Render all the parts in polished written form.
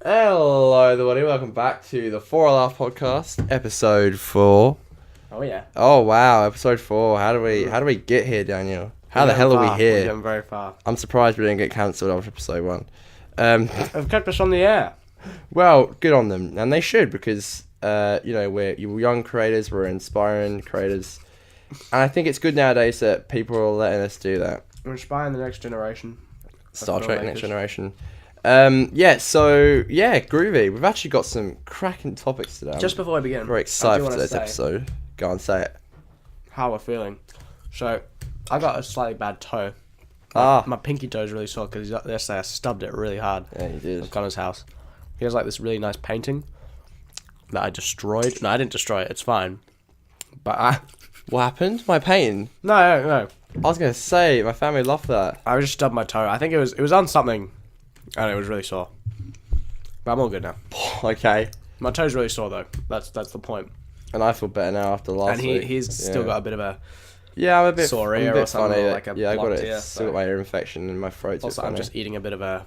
Hello everybody, welcome back to the 4 Laugh Podcast, episode 4. Oh yeah. Oh wow, episode 4. How do we get here, Daniel? How the hell are we We're here? getting very far. I'm surprised we didn't get cancelled after episode 1. They've kept us on the air. Well, good on them, and they should because we're young creators, we're inspiring creators, and I think it's good nowadays that people are letting us do that. We're inspiring the next generation. Star Trek Next Generation. Groovy. We've actually got some cracking topics today. Just before we begin, I'm very excited for this episode. Go on, say it. How we're feeling. So, I got a slightly bad toe. My pinky toe is really sore because yesterday I stubbed it really hard. Yeah, you did. At Connor's house. He has like this really nice painting that I destroyed. No, I didn't destroy it. It's fine. But What happened? My pain? No. I was going to say, my family loved that. I just stubbed my toe. I think it was on something. And it was really sore. But I'm all good now. Okay. My toe's really sore though. That's the point. And I feel better now after last week. And he's still got a bit of a I'm a bit sore I'm ear a bit or something. funny. Like a I got it. ear, Still got my ear infection in my throat. Also, I'm just eating a bit of a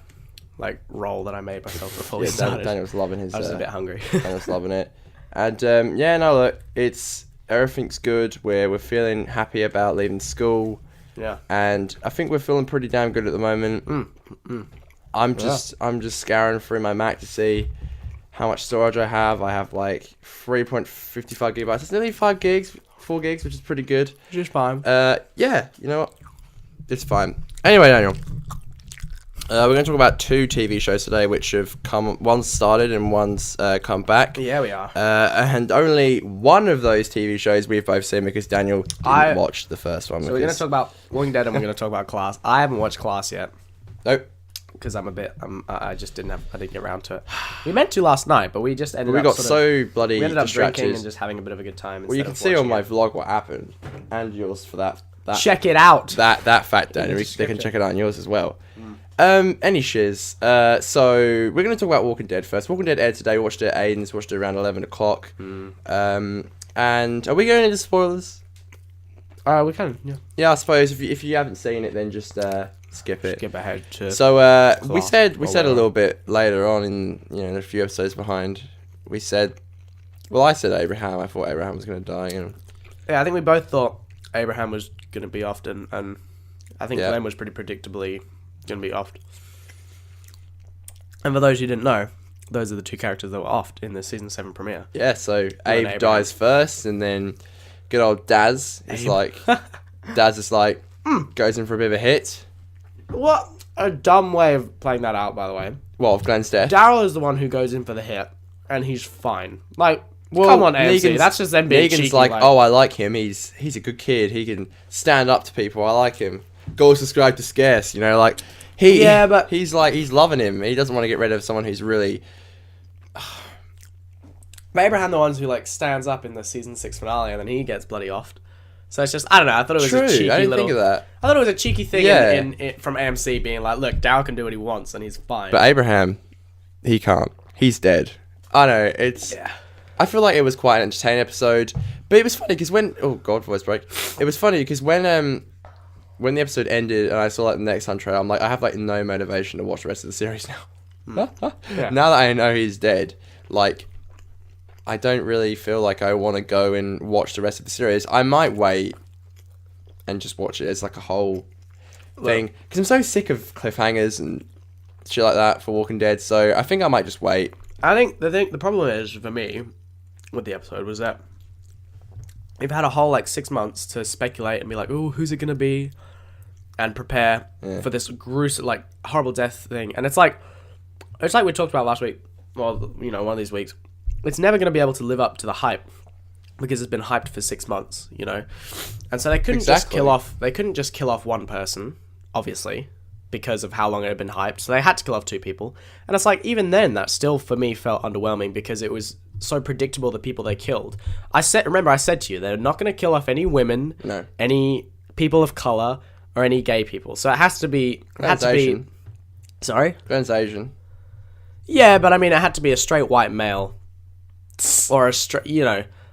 roll that I made myself before we yeah, started. Daniel's loving his. I was a bit hungry. Daniel's loving it. And look, everything's good. We're feeling happy about leaving school. Yeah. And I think we're feeling pretty damn good at the moment. I'm just scouring through my Mac to see how much storage I have. I have like 3.55 gigabytes. It's nearly 4 gigs, which is pretty good. Which is fine. You know what? It's fine. Anyway, Daniel, we're going to talk about 2 TV shows today, which have one's started and one's come back. Yeah, we are. And only one of those TV shows we've both seen because Daniel didn't watch the first one. So we're going to talk about Walking Dead and we're going to talk about Class. I haven't watched Class yet. Nope. Because I just didn't get around to it. We meant to last night, but we just ended up bloody we ended up distracted. drinking and just having a bit of a good time. Well, you can see on my vlog what happened, and yours for that. Check it out. That fact, Daniel. They can check it out on yours as well. Any shiz. So we're going to talk about Walking Dead first. Walking Dead aired today. We watched it at Aiden's. Watched it around 11 o'clock. And are we going into spoilers? We can. Yeah. Yeah, I suppose if you haven't seen it, then just skip it. Skip ahead to. So we said a little bit later on in a few episodes behind. We said, well, I said Abraham. I thought Abraham was going to die. Yeah, I think we both thought Abraham was going to be offed, and I think Glenn was pretty predictably going to be offed. And for those who didn't know, those are the 2 characters that were offed in the season 7 premiere. Yeah, so Abe dies first, and then good old Daz is goes in for a bit of a hit. What a dumb way of playing that out, by the way. Well, of Glenn's death. Daryl is the one who goes in for the hit, and he's fine. Like, come on, AMC. That's just them being cheeky. Negan's like, oh, I like him. He's a good kid. He can stand up to people. I like him. Goals subscribe to Scarce. But he's loving him. He doesn't want to get rid of someone who's really. But Abraham, the one who stands up in the season 6 finale, and then he gets bloody offed. So it's just, I don't know. I thought it was a cheeky I didn't think of that. I thought it was a cheeky thing from AMC being like, look, Daryl can do what he wants, and he's fine. But Abraham, he can't. He's dead. I know. I feel like it was quite an entertaining episode, but it was funny because voice break. It was funny because when the episode ended and I saw the next hunt trailer, I'm like, I have no motivation to watch the rest of the series now. Now that I know he's dead, I don't really feel like I want to go and watch the rest of the series. I might wait and just watch it as a whole thing because I'm so sick of cliffhangers and shit like that for Walking Dead. So I think I might just wait. I think the problem is for me with the episode was that we've had a whole 6 months to speculate and be like, oh, who's it gonna be, and prepare for this gruesome horrible death thing. And it's like we talked about last week. Well, one of these weeks. It's never going to be able to live up to the hype because it's been hyped for 6 months, And so they couldn't just kill off. They couldn't just kill off one person, obviously, because of how long it had been hyped. So they had to kill off 2 people, and it's even then that still for me felt underwhelming because it was so predictable the people they killed. I said to you they're not going to kill off any women, any people of color, or any gay people. So it has to be. Sorry, Glenn's Asian. Yeah, but I mean, it had to be a straight white male. Or a straight,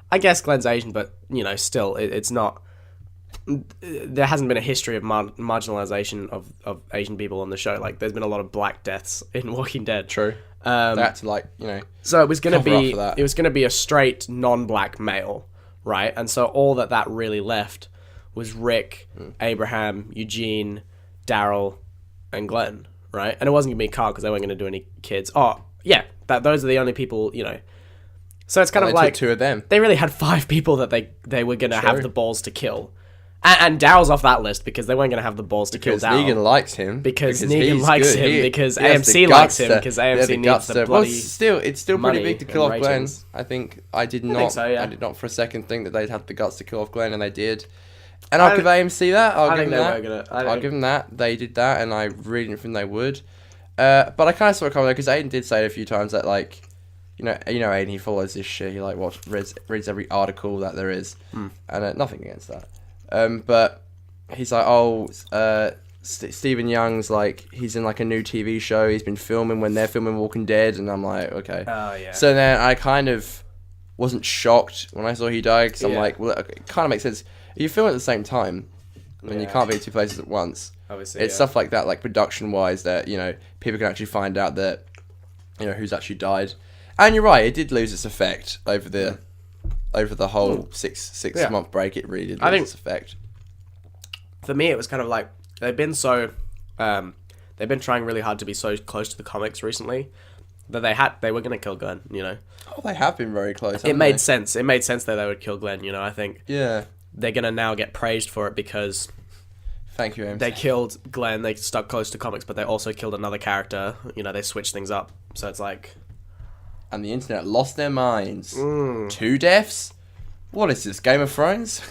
I guess Glenn's Asian, but, still, it's not, there hasn't been a history of marginalization of Asian people on the show. There's been a lot of black deaths in Walking Dead. True. They had to, like, So it was gonna cover up be for that. it was gonna be a straight non-black male, right? And so all that really left was Rick, Abraham, Eugene, Daryl, and Glenn, right? And it wasn't gonna be Carl because they weren't gonna do any kids. Oh yeah, those are the only people, So it's kind of they like took 2 of them. they really had 5 people that they were gonna have the balls to kill, and Daryl's off that list because they weren't gonna have the balls to kill Because Daryl. Negan likes him. Because he's Negan likes good. him, because he has the AMC guts likes him, because they have AMC the needs guts the to- bloody it's still pretty money big to kill and off Glenn. ratings. I think I did not. so, yeah. I did not for a second think that they'd have the guts to kill off Glenn, and they did. And I'll give AMC that. I'll give them that. They did that, and I really didn't think they would. But I kind of saw it coming though, because Aiden did say it a few times that, like, Aiden, he follows this shit. He like reads every article that there is, and nothing against that. But he's like, Stephen Young's like, he's in like a new TV show. He's been filming when they're filming Walking Dead, and I'm like, okay. Oh yeah. So then I kind of wasn't shocked when I saw he died, because I'm like, well, it kind of makes sense. You film at the same time, and you can't be in 2 places at once. Obviously, It's stuff like that, like production wise, that people can actually find out that who's actually died. And you're right, it did lose its effect over the whole six month break. It really did lose its effect. For me, it was kind of like they've been trying really hard to be so close to the comics recently that they were gonna kill Glenn. Oh, they have been very close. It made sense. It made sense that they would kill Glenn. I think. Yeah. They're gonna now get praised for it because. Thank you, AMC. They killed Glenn. They stuck close to comics, but they also killed another character. They switched things up. So it's like. And the internet lost their minds. 2 deaths? What is this, Game of Thrones?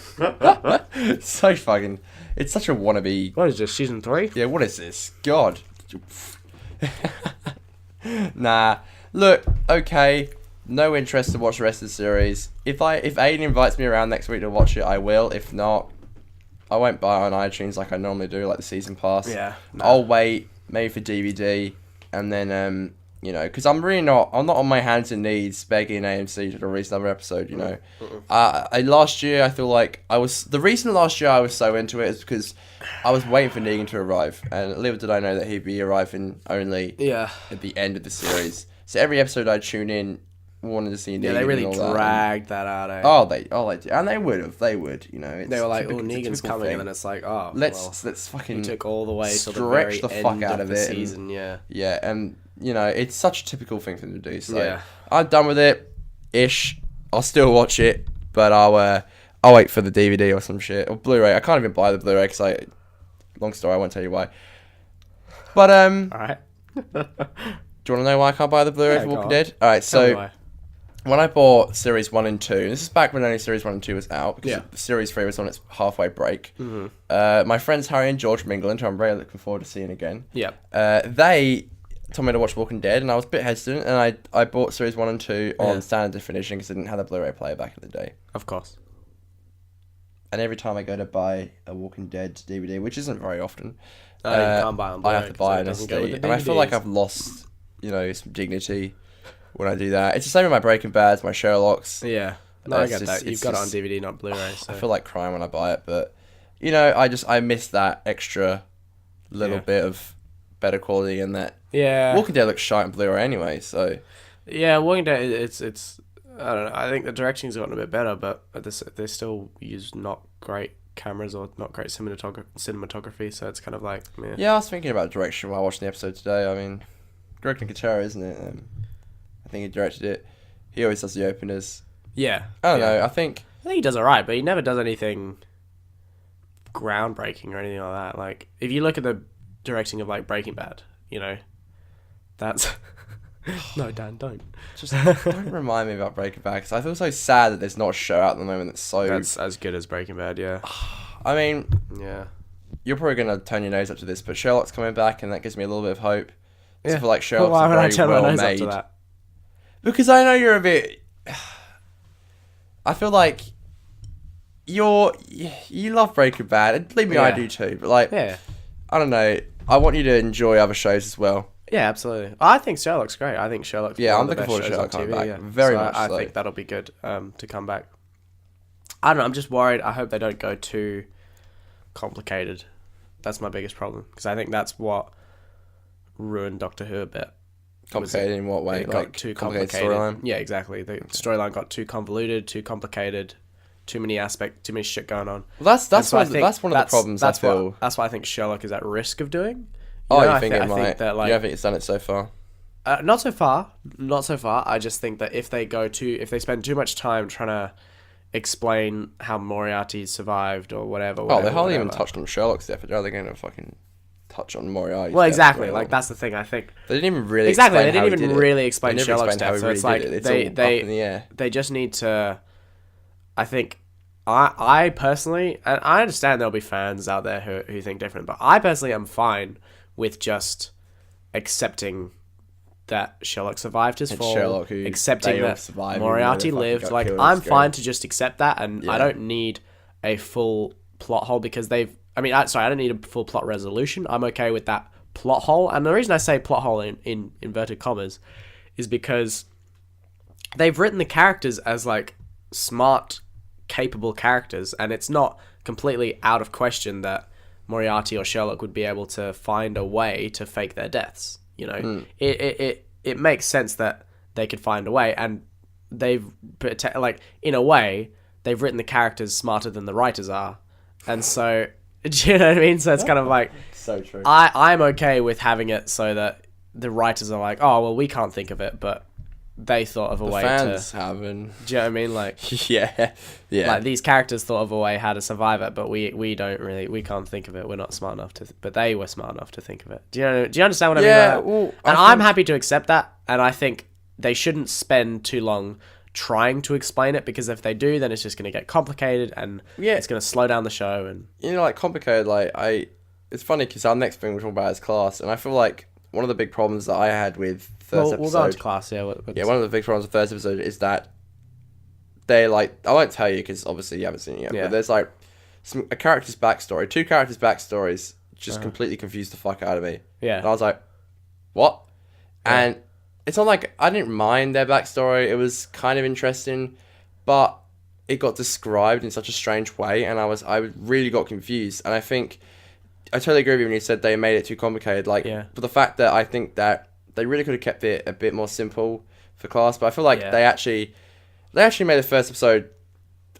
It's so fucking... It's such a wannabe... What is this, season 3? Yeah, what is this? God. Nah. Look, okay. No interest to watch the rest of the series. If Aiden invites me around next week to watch it, I will. If not, I won't buy it on iTunes like I normally do, like the season pass. Yeah. No. I'll wait, maybe for DVD, and then... because I'm not on my hands and knees begging AMC to release another episode, last year, I feel like the reason last year I was so into it is because I was waiting for Negan to arrive, and little did I know that he'd be arriving only at the end of the series. So every episode I'd tune in, wanted to see Negan. Yeah, they really and all dragged that out, eh? Oh, they did. And they would. It's they were like, Negan's coming, thing. and then it's like, oh, let's fucking he took all the way to the stretch very the end fuck out of of the it. season, Yeah, and it's such a typical thing for them to do. So Yeah. I'm done with it, ish. I'll still watch it, but I'll wait for the DVD or some shit or Blu-ray. I can't even buy the Blu-ray because long story, I won't tell you why. But all right. do you want to know why I can't buy the Blu-ray for go Walking on. Dead? All right, Tell me so why. when I bought Series 1 and 2, this is back when only Series 1 and 2 was out, because Yeah. Series 3 was on its halfway break. My friends Harry and George from England, who I'm really looking forward to seeing again, Yeah. they told me to watch Walking Dead, and I was a bit hesitant, and I bought Series 1 and 2 on standard definition because I didn't have a Blu-ray player back in the day. Of course. And every time I go to buy a Walking Dead DVD, which isn't very often, You can't buy on Blu-ray I have to buy an 'cause it doesn't go with SD. the And I feel like DVDs. I've lost, some dignity when I do that. It's the same with my Breaking Bads, my Sherlocks. Yeah. No, I It's get just- that. You've it's got it on just- DVD, not Blu-ray. So. I feel like crying when I buy it, but I miss that extra little bit of better quality, and that Walking Dead looks shite on Blu-ray anyway. So Yeah, Walking Dead, it's I don't know. I think the directing's gotten a bit better, but they still use not great cameras or not great cinematography. So it's kind of like, yeah, I was thinking about direction while watching the episode today. I mean, Greg Nicotero, isn't it? I think he directed it. He always does the openers. Yeah. I don't know. I think he does alright, but he never does anything groundbreaking or anything like that. Like, if you look at the directing of like Breaking Bad, that's no, Dan, don't. Just don't remind me about Breaking Bad, because I feel so sad that there's not a show out at the moment that's as good as Breaking Bad. Yeah. I mean, Yeah. you're probably gonna turn your nose up to this, but Sherlock's coming back, and that gives me a little bit of hope. I Yeah. feel like Sherlock's Why would I very turn my well nose up made. to that? Because I know you're a bit. I feel like you love Breaking Bad, and believe me, I Yeah. do too. But like, Yeah. I don't know. I want you to enjoy other shows as well. Yeah, absolutely. I think Sherlock's great. I think Sherlock's Yeah, one I'm of the looking best forward to shows on Sherlock TV, coming back. Very much I so. think that'll be good to come back. I don't know. I'm just worried. I hope they don't go too complicated. That's my biggest problem, because I think that's what ruined Doctor Who a bit. Complicated in what way? It got too complicated. Storyline? Yeah, exactly. The storyline got too convoluted, too complicated, too many shit going on. Well, that's one of the problems I feel. That's why I think Sherlock is at risk of doing. You think it might? You don't think it's done it so far? Not so far. I just think that if they spend too much time trying to explain how Moriarty survived or whatever. They hardly even touched on Sherlock's death. Are they going to fucking touch on Moriarty? Well, exactly. Like that's the thing. I think they didn't even really explain Sherlock's death. So it's like they just need to. I think. I personally, and I understand there'll be fans out there who think different, but I personally am fine with just accepting that Sherlock survived his fall, accepting that Moriarty lived. Like, I'm fine to just accept that, and I don't need a full plot hole because I don't need a full plot resolution. I'm okay with that plot hole, and the reason I say plot hole in inverted commas is because they've written the characters as, like, smart, capable characters, and it's not completely out of question that Moriarty or Sherlock would be able to find a way to fake their deaths. You know, it makes sense that they could find a way, and in a way, they've written the characters smarter than the writers are, and so do you know what I mean? So it's kind of like so true. I'm okay with having it so that the writers are like, oh well, we can't think of it, but they thought of a way fans haven't. Do you know what I mean? Like, yeah. Like, these characters thought of a way how to survive it, but we can't think of it. We're not smart enough to, but they were smart enough to think of it. Do you understand what I mean? Yeah. Well, I'm happy to accept that, and I think they shouldn't spend too long trying to explain it, because if they do, then it's just going to get complicated, and it's going to slow down the show. And like complicated. It's funny because our next thing we're talking about is class, and I feel like one of the big problems that I had with first episode. We'll go into class, yeah. One of the big problems with first episode is that they I won't tell you because obviously you haven't seen it yet. Yeah. But there's a character's backstory, two characters' backstories, just completely confused the fuck out of me. Yeah. And I was like, what? Yeah. And it's not like I didn't mind their backstory. It was kind of interesting, but it got described in such a strange way, and I really got confused. And I think I totally agree with you when you said they made it too complicated. But the fact that I think that they really could have kept it a bit more simple for class, but I feel like they actually made the first episode.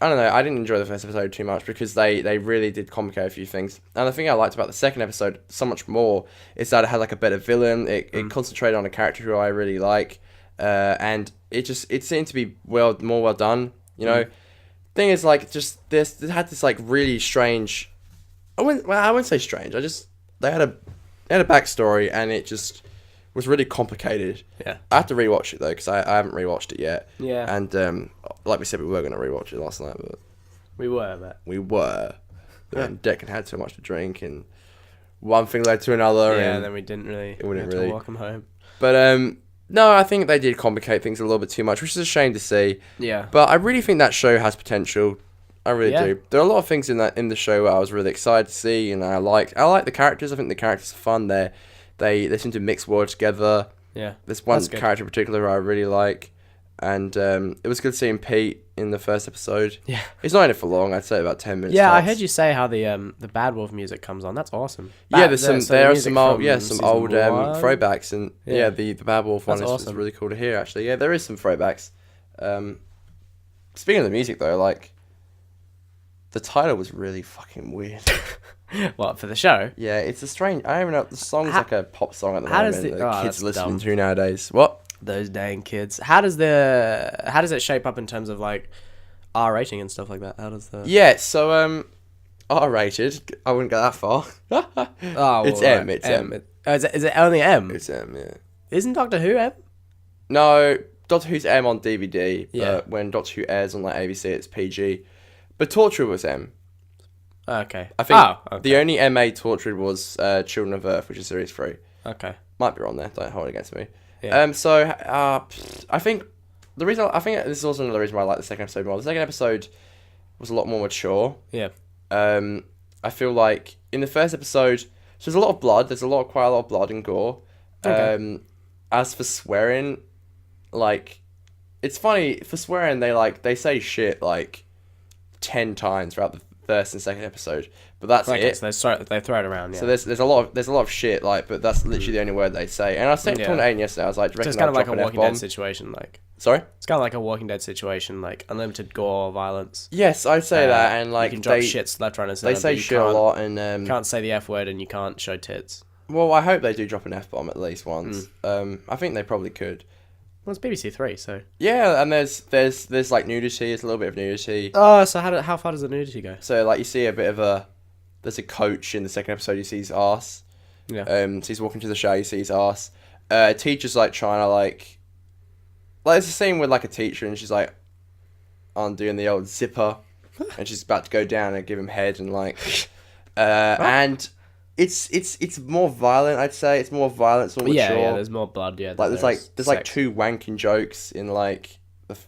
I don't know. I didn't enjoy the first episode too much because they really did complicate a few things. And the thing I liked about the second episode so much more is that it had a better villain. It concentrated on a character who I really like, and it seemed to be more well done. You know, thing is it had this really strange. I wouldn't say strange. They had a backstory, and it just was really complicated. Yeah. I have to rewatch it though because I haven't rewatched it yet. Yeah. And like we said, we were going to rewatch it last night, but we were. And Declan had so much to drink, and one thing led to another. Yeah. And then we didn't really. To walk him home. But no, I think they did complicate things a little bit too much, which is a shame to see. Yeah. But I really think that show has potential. I really do. There are a lot of things in the show where I was really excited to see, and I like the characters. I think the characters are fun. They seem to mix well together. Yeah. There's one character in particular who I really like, and it was good seeing Pete in the first episode. Yeah. He's not in it for long. I'd say about 10 minutes. Yeah, tops. I heard you say how the Bad Wolf music comes on. That's awesome. There are some old throwbacks, and the Bad Wolf one is really cool to hear. Actually, there is some throwbacks. Speaking of the music though, the title was really fucking weird. What, for the show? Yeah, it's a strange. I don't even know. The song's like a pop song at the moment. Kids listening dumb. to nowadays. What? Those dang kids. How does it shape up in terms of R rating and stuff like that? How does the so R rated. I wouldn't go that far. It's M. It's M. Is it only M? It's M. Yeah. Isn't Doctor Who M? No, Doctor Who's M on DVD. Yeah. But when Doctor Who airs on ABC, it's PG. But Torchwood was M. Okay. I think the only MA Torchwood was Children of Earth, which is series 3. Okay. Might be wrong there. Don't hold it against me. Yeah. I think this is also another reason why I like the second episode more. The second episode was a lot more mature. Yeah. I feel like in the first episode, so there's a lot of blood. There's quite a lot of blood and gore. Okay. As for swearing, it's funny for swearing. They say shit 10 times throughout first and second episode, but that's Okay, it. so they throw it around. Yeah. So there's a lot of shit, like, but that's literally the only word they say. And I was saying to Aiden yesterday, I was like, do you reckon it's kind of I'll like a drop an Walking Dead F-bomb? situation. Like Sorry? it's kind of like a Walking Dead situation, like unlimited gore, violence. Yes, I'd say that, and like you can drop shits left, right, and center. they say shit a lot, and you can't say the F word, and you can't show tits. well, I hope they do drop an F-bomb at least once. I think they probably could. Well, it's BBC Three, so. Yeah, and there's like nudity. It's a little bit of nudity. Oh, so how far does the nudity go? So like you see a bit of there's a coach in the second episode. You see his ass. Yeah. So he's walking to the show. You see his ass. Teacher's like trying to like it's the same with like a teacher, and she's like undoing the old zipper, and she's about to go down and give him head, and like and it's more violent. I'd say it's more violent. It's more mature. Yeah, there's more blood. Yeah, Like there's like two wanking jokes in like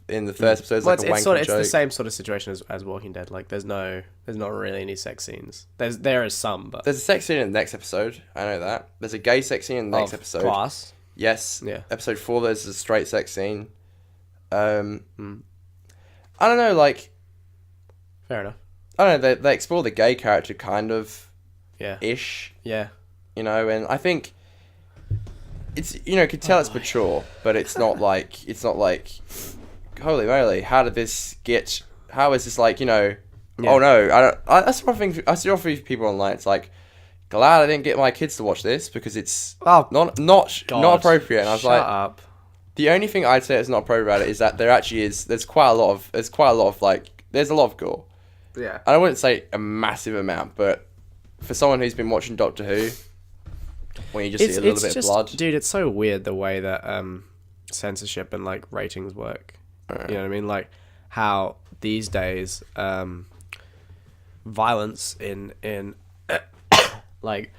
in the first episode. Well, Like a wanking it's joke. the same sort of situation as Walking Dead. Like there's not really any sex scenes. There is some, but There's a sex scene in the next episode. I know that. There's a gay sex scene in the next episode. Class. Yes. Yeah. Episode 4, there's a straight sex scene. I don't know, like... Fair enough. I don't know, they explore the gay character kind of... Yeah. Ish. Yeah. You know, and I think... It's, you know, you can tell it's mature, but it's not like... Holy moly, how did this get... How is this like, you know... Yeah. Oh no, that's one thing... I see often people online, it's like... Glad I didn't get my kids to watch this because it's not appropriate. And I was Shut up. the only thing I'd say that's not appropriate about it is that there's quite a lot of like there's a lot of gore. Yeah. And I wouldn't say a massive amount, but for someone who's been watching Doctor Who, when you just see a little bit of blood, dude, it's so weird the way that censorship and like ratings work. You know what I mean? Like how these days violence in like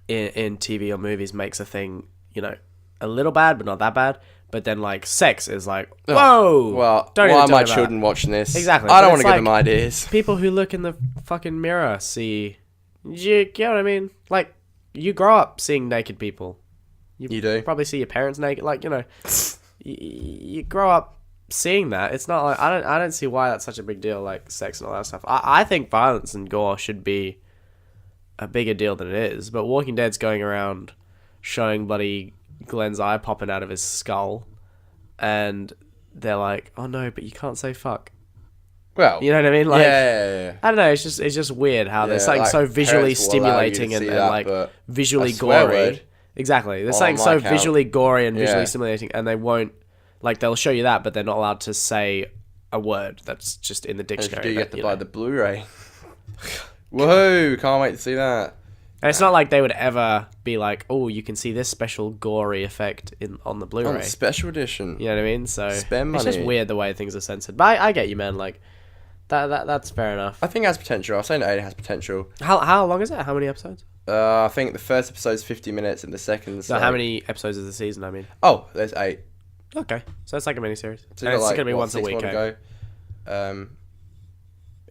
in TV or movies makes a thing, you know, a little bad but not that bad, but then like sex is like, whoa, well, don't why even are talk my about children watching this? Exactly. I don't But want to it's give them like- ideas. people who look in the fucking mirror see, you know what I mean? Like you grow up seeing naked people. You do. Probably see your parents naked, like, you know, you grow up seeing that. It's not like I don't see why that's such a big deal, like sex and all that stuff. I think violence and gore should be a bigger deal than it is, but Walking Dead's going around showing bloody Glenn's eye popping out of his skull, and they're like, oh no, but you can't say fuck. Well, You know what I mean? Like, yeah. I don't know. It's just weird how there's something like, so visually parents will allow you to stimulating and see that, like but visually a swear gory. word Exactly. There's on something my so account. visually gory and visually Yeah. stimulating, and they won't, like, they'll show you that, but they're not allowed to say a word that's just in the And if you dictionary. do, you have that, to buy know. the Blu-ray. Whoa! Can't wait to see that. And it's not like they would ever be like, oh, you can see this special gory effect on the On Blu-ray. the special edition. You know what I mean? So Spend it's just money. weird the way things are censored. But I get you, man. Like that's fair enough. I think it has potential. I was saying that it has potential. How long is it? How many episodes? I think the first episode's 50 minutes and the second's So like... how many episodes is the season? I mean, Oh, there's 8. okay, so it's like a miniseries. So And you've it's got, like, gonna be what, once a 6 week. more to eh? go.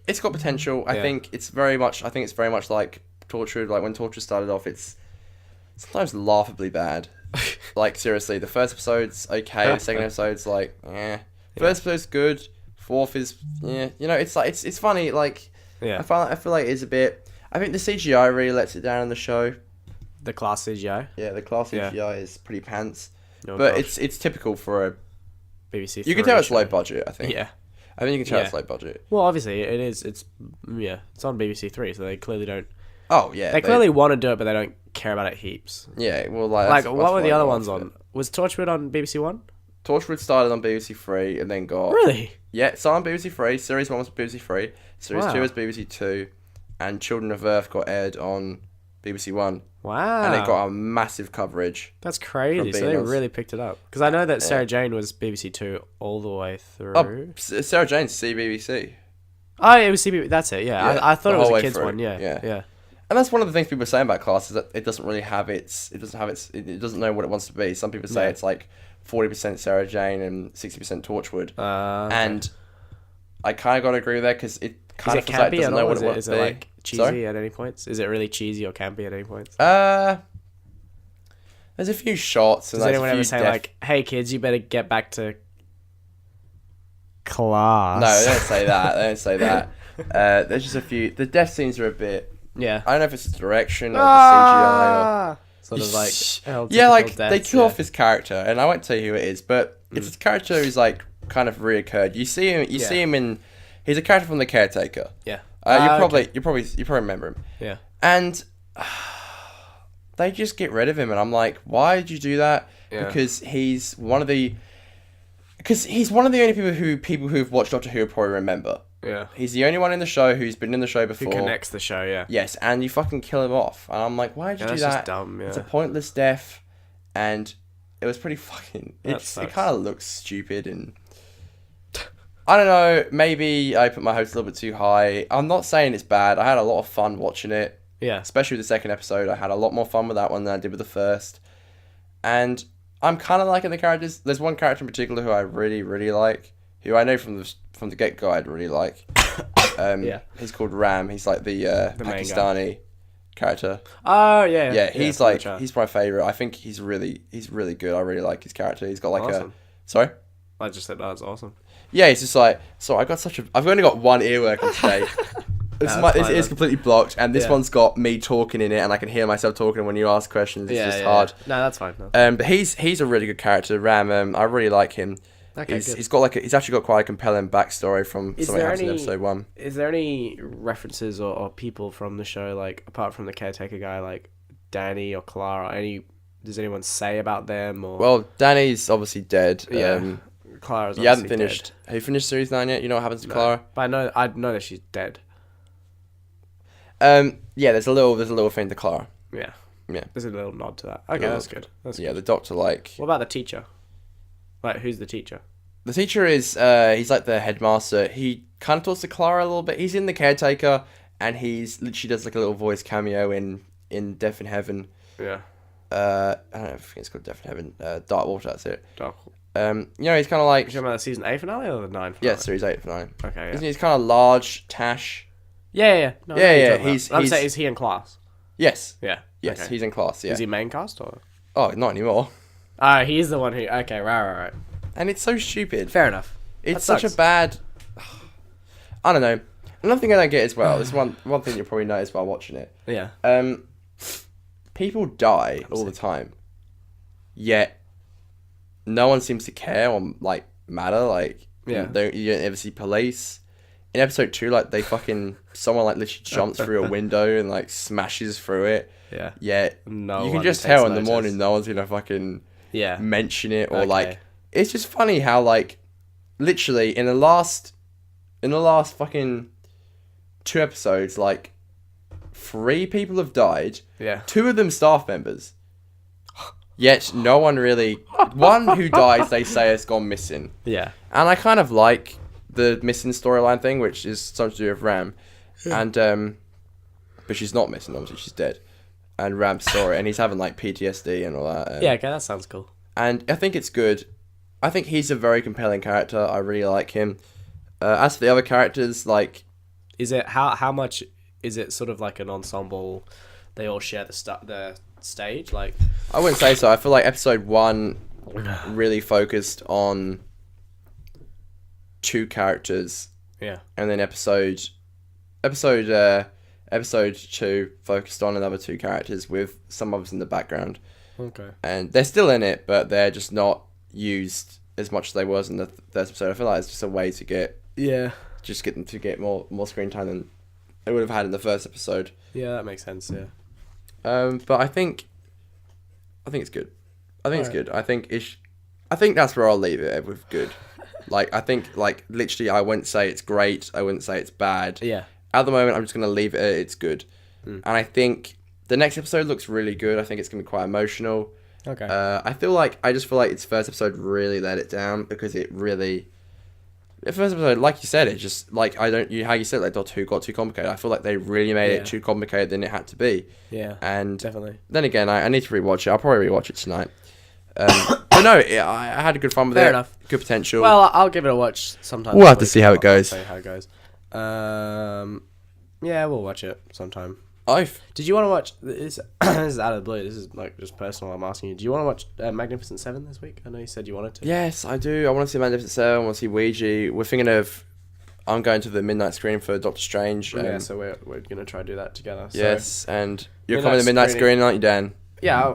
It's got potential. I Yeah. think it's very much like Torchwood. Like when Torchwood started off, it's sometimes laughably bad. Like seriously, the first episode's okay. The second episode's like, First episode's good. Fourth is, yeah. You know, it's like it's funny. Like Yeah, I feel like it's a bit. I think the CGI really lets it down in the show. the class CGI. Yeah, the class Yeah. CGI is pretty pants. Oh, But gosh. it's typical for a. BBC. You can tell it's show. low budget. I think. Yeah. I think you can tell Yeah. it's low budget. Well, obviously it is. It's on BBC Three, so they clearly don't. Oh yeah. They clearly want to do it, but they don't care about it heaps. Yeah. Well, like. Like, that's what were the why other I ones liked on? it. Was Torchwood on BBC One? Torchwood started on BBC Three and then got. Really? Yeah, it started on BBC Three. Series 1 was BBC Three. Series Wow. 2 was BBC Two, and Children of Earth got aired on BBC One, Wow. and it got a massive coverage. That's crazy. from So they being on- really picked it up. Because I know that Sarah Jane was BBC Two all the way through. Oh, Sarah Jane's CBBC. Oh, it was CB. That's it. Yeah, Yeah, I thought the it was whole a way kids through. one. Yeah, Yeah. yeah. And that's one of the things people are saying about Class is that it doesn't really have it doesn't know what it wants to be. Some people say No. it's like 40% Sarah Jane and 60% Torchwood. Okay. And I kind of got to agree with that because it is kind it of feels like it campy doesn't at know all? what Is it it, wants is to it be. like cheesy Sorry? at any points? Is it really cheesy or campy at any points? There's a few shots. And Does like, anyone a few ever say death- like, "Hey kids, you better get back to class"? No, they don't say that. They don't say that. There's just a few. The death scenes are a bit. Yeah. I don't know if it's the direction or the CGI or. Sort of like Yeah, like deaths, they kill off his character, and I won't tell you who it is, but it's a character who's like kind of reoccurred. You see him. You see him in. He's a character from The Caretaker. Yeah. You probably remember him. Yeah. And they just get rid of him, and I'm like, why did you do that? Yeah. Because he's one of the only people who've watched Doctor Who probably remember. Yeah. He's the only one in the show who's been in the show before. Who connects the show, yeah. Yes, and you fucking kill him off. And I'm like, why did you do that's that? Just dumb, yeah. It's a pointless death, and it was pretty fucking... It kind of looks stupid, and... I don't know, maybe I put my hopes a little bit too high. I'm not saying it's bad. I had a lot of fun watching it. Yeah. Especially with the second episode. I had a lot more fun with that one than I did with the first. And I'm kind of liking the characters. There's one character in particular who I really, really like, who I know from the get-go I'd really like. Yeah. He's called Ram. He's like the Pakistani character. Oh, yeah. Yeah, he's my favorite. I think he's really good. I really like his character. He's got like awesome. Sorry? I just said that's awesome. Yeah, he's just like, so I've only got one earwork on today. This is completely blocked, and this one's got me talking in it, and I can hear myself talking when you ask questions. It's just hard. No, that's fine. No. But he's a really good character, Ram. I really like him. Okay, he's actually got quite a compelling backstory from something that happened in episode 1. Is there any references or people from the show, like apart from the caretaker guy, like Danny or Clara? Does anyone say about them? Or well, Danny's obviously dead. Yeah. Clara's you haven't dead. finished. Have you finished series 9 yet? You know what happens to Clara? But I know that she's dead. Yeah, there's a little thing to Clara. Yeah. Yeah. There's a little nod to that. Okay, that's good. Yeah, the doctor like. What about the teacher? Like, who's the teacher? The teacher is he's like the headmaster. He kind of talks to Clara a little bit. He's in The Caretaker, and he's literally does like a little voice cameo in Death in Heaven. Yeah. I don't know if it's called Death in Heaven. Dark Water, that's it. Dark. He's kind of like. You're talking about the season 8 finale or the 9 finale? Yeah, series 8 finale. Okay. Yeah. He's kind of large, tash. Yeah. No, I'm saying, is he in class? Yes. Yeah. Yes, okay. he's in class. Yeah. Is he main cast or? Oh, not anymore. He's the one who. Okay, right. And it's so stupid. Fair enough. It's such a bad. I don't know. Another thing I don't get as well. This one thing you'll probably notice while watching it. Yeah. People die all the time, yet no one seems to care or like matter. Like, you don't ever see police. In episode 2, like someone like literally jumps through a window and like smashes through it. Yeah. Yet no, you can just tell in the morning no one's gonna fucking mention it or like. It's just funny how like, literally in the last fucking 2 episodes, like 3 people have died. Yeah. 2 of them staff members. Yet no one really. One who dies, they say has gone missing. Yeah. And I kind of like the missing storyline thing, which is something to do with Ram, and but she's not missing. Obviously, she's dead. And Ram's sorry, and he's having like PTSD and all that. Yeah. Okay, that sounds cool. And I think it's good. I think he's a very compelling character. I really like him. As for the other characters, like, is it how much is it sort of like an ensemble? They all share the stage, like. I wouldn't say so. I feel like episode 1 really focused on 2 characters. Yeah. And then episode 2 focused on another 2 characters with some others in the background. Okay. And they're still in it, but they're just not used as much as they was in the first episode. I feel like it's just a way to get them to get more screen time than they would have had in the first episode. Yeah, that makes sense. Yeah. But I think it's good. It's good. I think that's where I'll leave it with good. Like, I think, like, literally, I wouldn't say it's great. I wouldn't say it's bad. Yeah. At the moment, I'm just going to leave it at it's good. And I think the next episode looks really good. I think it's going to be quite emotional. Okay. I just feel like its first episode really let it down because it really... The first episode, like you said, it just, like, how you said, like, Doctor Who got too complicated. I feel like they really made it too complicated than it had to be. Yeah, and definitely. Then again, I need to rewatch it. I'll probably rewatch it tonight. But no, I had a good fun with it. Fair enough. Good potential. Well, I'll give it a watch sometime. We'll have to see how it goes. I'll see how it goes. Yeah, we'll watch it sometime. I've. Did you want to watch? This is out of the blue. This is like just personal. I'm asking you. Do you want to watch Magnificent Seven this week? I know you said you wanted to. Yes, I do. I want to see Magnificent Seven. I want to see Ouija. We're thinking of. I'm going to the midnight screening for Doctor Strange. Yeah, so we're gonna try to do that together. Yes, and you're coming to the midnight screening, aren't you, Dan? Yeah.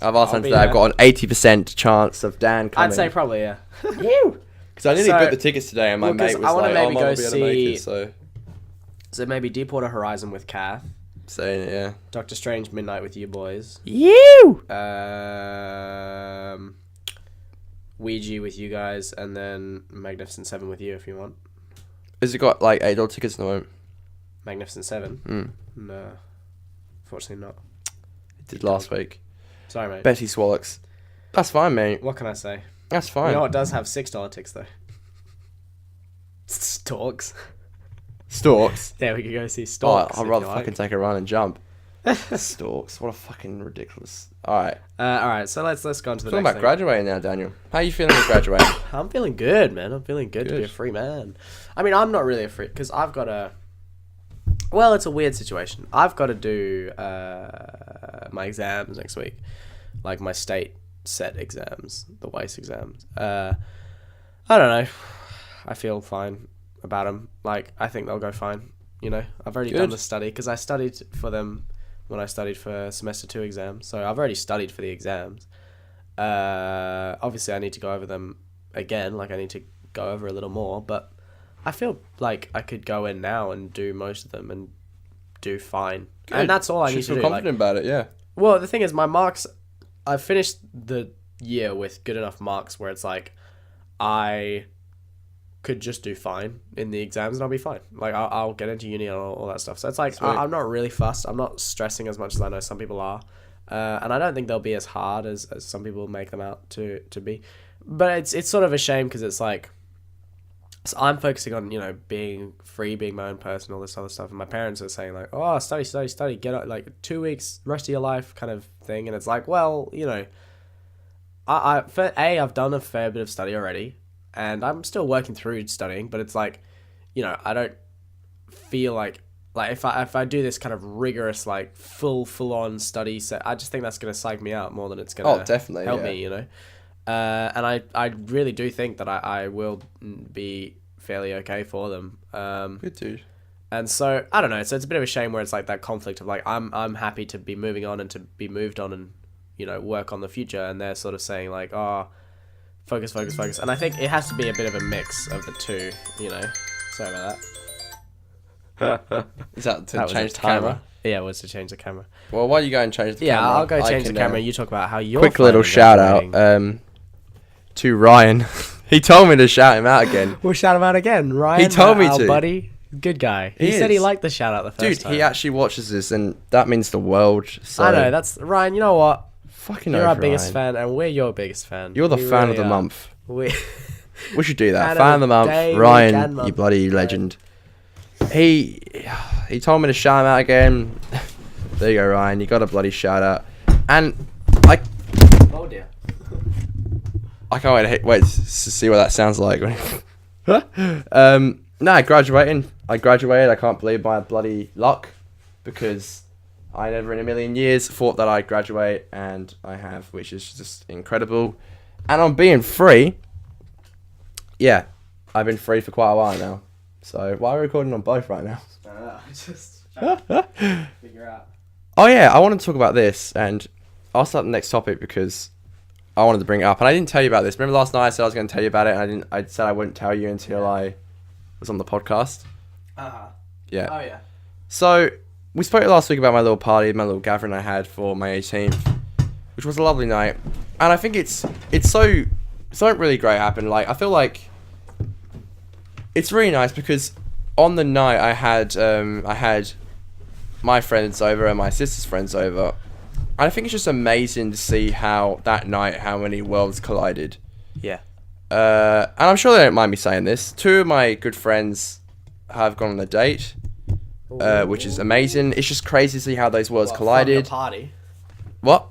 I've asked them today. I've got an 80% chance of Dan coming. I'd say probably, yeah. Because I nearly booked the tickets today, and my mate was like, maybe "Oh, go I'll be able to make it." So maybe Deepwater Horizon with Kath. Saying it, yeah. Doctor Strange Midnight with you boys. You. Ouija with you guys, and then Magnificent Seven with you if you want. Has it got like $8 tickets in the moment? Magnificent Seven? No, unfortunately not. It did last week. Sorry, mate. Betty Swallocks. That's fine, mate. What can I say? That's fine. You know what does have $6 tickets though? Stalks. Storks. Yeah, we could go see Storks. I'd rather fucking take a run and jump. Storks. What a fucking ridiculous. Alright. Alright, so let's go on to the Talking next about thing. graduating now, Daniel. How are you feeling with graduating? I'm feeling good, man. I'm feeling good to be a free man. I mean, I'm not really a free, because I've got a... Well, it's a weird situation. I've got to do my exams next week. Like my state set exams, the WICE exams. I don't know. I feel fine about them. Like, I think they'll go fine. You know, I've already done the study because I studied for them when I studied for semester 2 exams. So I've already studied for the exams. Obviously, I need to go over them again. Like, I need to go over a little more. But I feel like I could go in now and do most of them and do fine. Good. And that's all I need to do. Feel confident about it, yeah. Well, the thing is, my marks... I finished the year with good enough marks where it's like I could just do fine in the exams and I'll be fine. Like, I'll get into uni and all that stuff. So it's like, I'm not really fussed. I'm not stressing as much as I know some people are. And I don't think they'll be as hard as some people make them out to be. But it's sort of a shame because it's like, so I'm focusing on, you know, being free, being my own person, all this other stuff. And my parents are saying like, oh, study, get out, like 2 weeks, rest of your life kind of thing. And it's like, well, you know, I've done a fair bit of study already and I'm still working through studying, but it's like, you know, I don't feel like if I do this kind of rigorous, like full on study set, I just think that's going to psych me out more than it's going to definitely help me, you know? And I really do think that I will be fairly okay for them. Good dude. And so I don't know. So it's a bit of a shame where it's like that conflict of like I'm happy to be moving on and to be moved on and, you know, work on the future, and they're sort of saying like, oh, focus. And I think it has to be a bit of a mix of the two. You know. Sorry about that. Is that to change the camera? Yeah, it was to change the camera. Well, why don't you go and change the camera? Yeah, I'll go change the camera. You talk about how you're. Quick little shout out. To Ryan. He told me to shout him out again. We'll shout him out again, Ryan. He told me to. Buddy, good guy. He said he liked the shout out the first time. Dude, he actually watches this, and that means the world. So I know, that's Ryan. You know what? Fucking you're our Ryan. biggest fan, and we're your biggest fan. You're the fan really of the month. We should do that. Fan of the month, Ryan. You bloody legend. He told me to shout him out again. There you go, Ryan. You got a bloody shout out, and like. Oh dear. I can't wait to see what that sounds like. Graduating. I graduated. I can't believe my bloody luck, because I never in a million years thought that I'd graduate, and I have, which is just incredible. And I'm being free. Yeah, I've been free for quite a while now. So why are we recording on both right now? I don't know. Just trying to figure out. Oh yeah, I want to talk about this, and I'll start the next topic because I wanted to bring it up, and I didn't tell you about this. Remember last night I said I was going to tell you about it, and I said I wouldn't tell you until I was on the podcast. Yeah. Oh yeah. So we spoke last week about my little party, my little gathering I had for my 18th, which was a lovely night, and I think it's something really great happened. Like, I feel like it's really nice because on the night I had my friends over and my sister's friends over. I think it's just amazing to see how that night, how many worlds collided. Yeah. And I'm sure they don't mind me saying this. 2 of my good friends have gone on a date, which is amazing. It's just crazy to see how those worlds collided. From your party? What?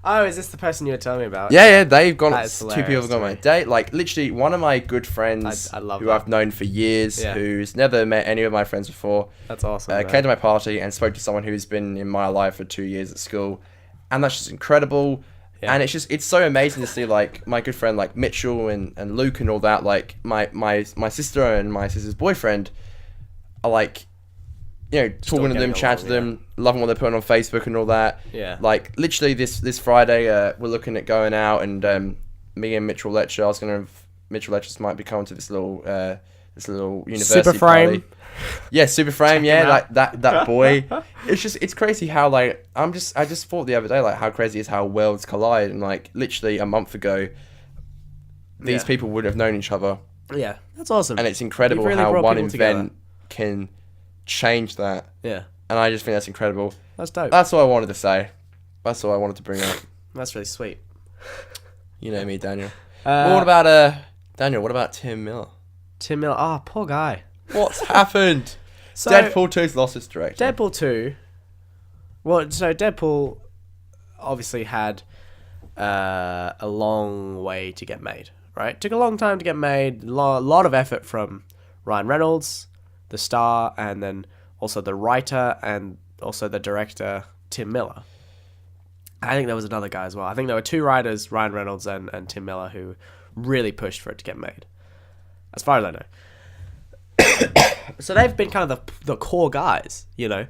Oh, is this the person you were telling me about? Yeah, they've gone. 2 people have gone on a me. date. Like, literally, one of my good friends I love who that. I've known for years, who's never met any of my friends before. That's awesome. Came to my party and spoke to someone who's been in my life for 2 years at school. And that's just incredible. Yeah. And it's so amazing to see like my good friend like Mitchell and Luke and all that, like my sister and my sister's boyfriend are like, you know, talking to them, getting chatting to along, them, loving what they're putting on Facebook and all that. Yeah. Like literally this Friday, we're looking at going out, and me and Mitchell Letcher, Mitchell Letcher might be coming to this little university Super Frame. party. Yeah, Super Frame. Check him Yeah, out. like that boy. It's crazy how like I just thought the other day like how crazy is how worlds collide, and like literally a month ago, these people would have known each other, Yeah, that's awesome. and it's incredible You've really how brought one people event together. can change that. Yeah, And I just think that's incredible. that's dope. That's all I wanted to say. That's all I wanted to bring up. That's really sweet. You know me, Daniel. Well, what about Daniel? What about Tim Miller? Tim Miller? Oh, poor guy. What's happened? So, Deadpool 2's lost its director. Deadpool 2. Well, so Deadpool obviously had a long way to get made, right? Took a long time to get made. Lot of effort from Ryan Reynolds, the star, and then also the writer and also the director, Tim Miller. I think there was another guy as well. I think there were two writers, Ryan Reynolds and Tim Miller, who really pushed for it to get made, as far as I know. So they've been kind of the core guys, you know,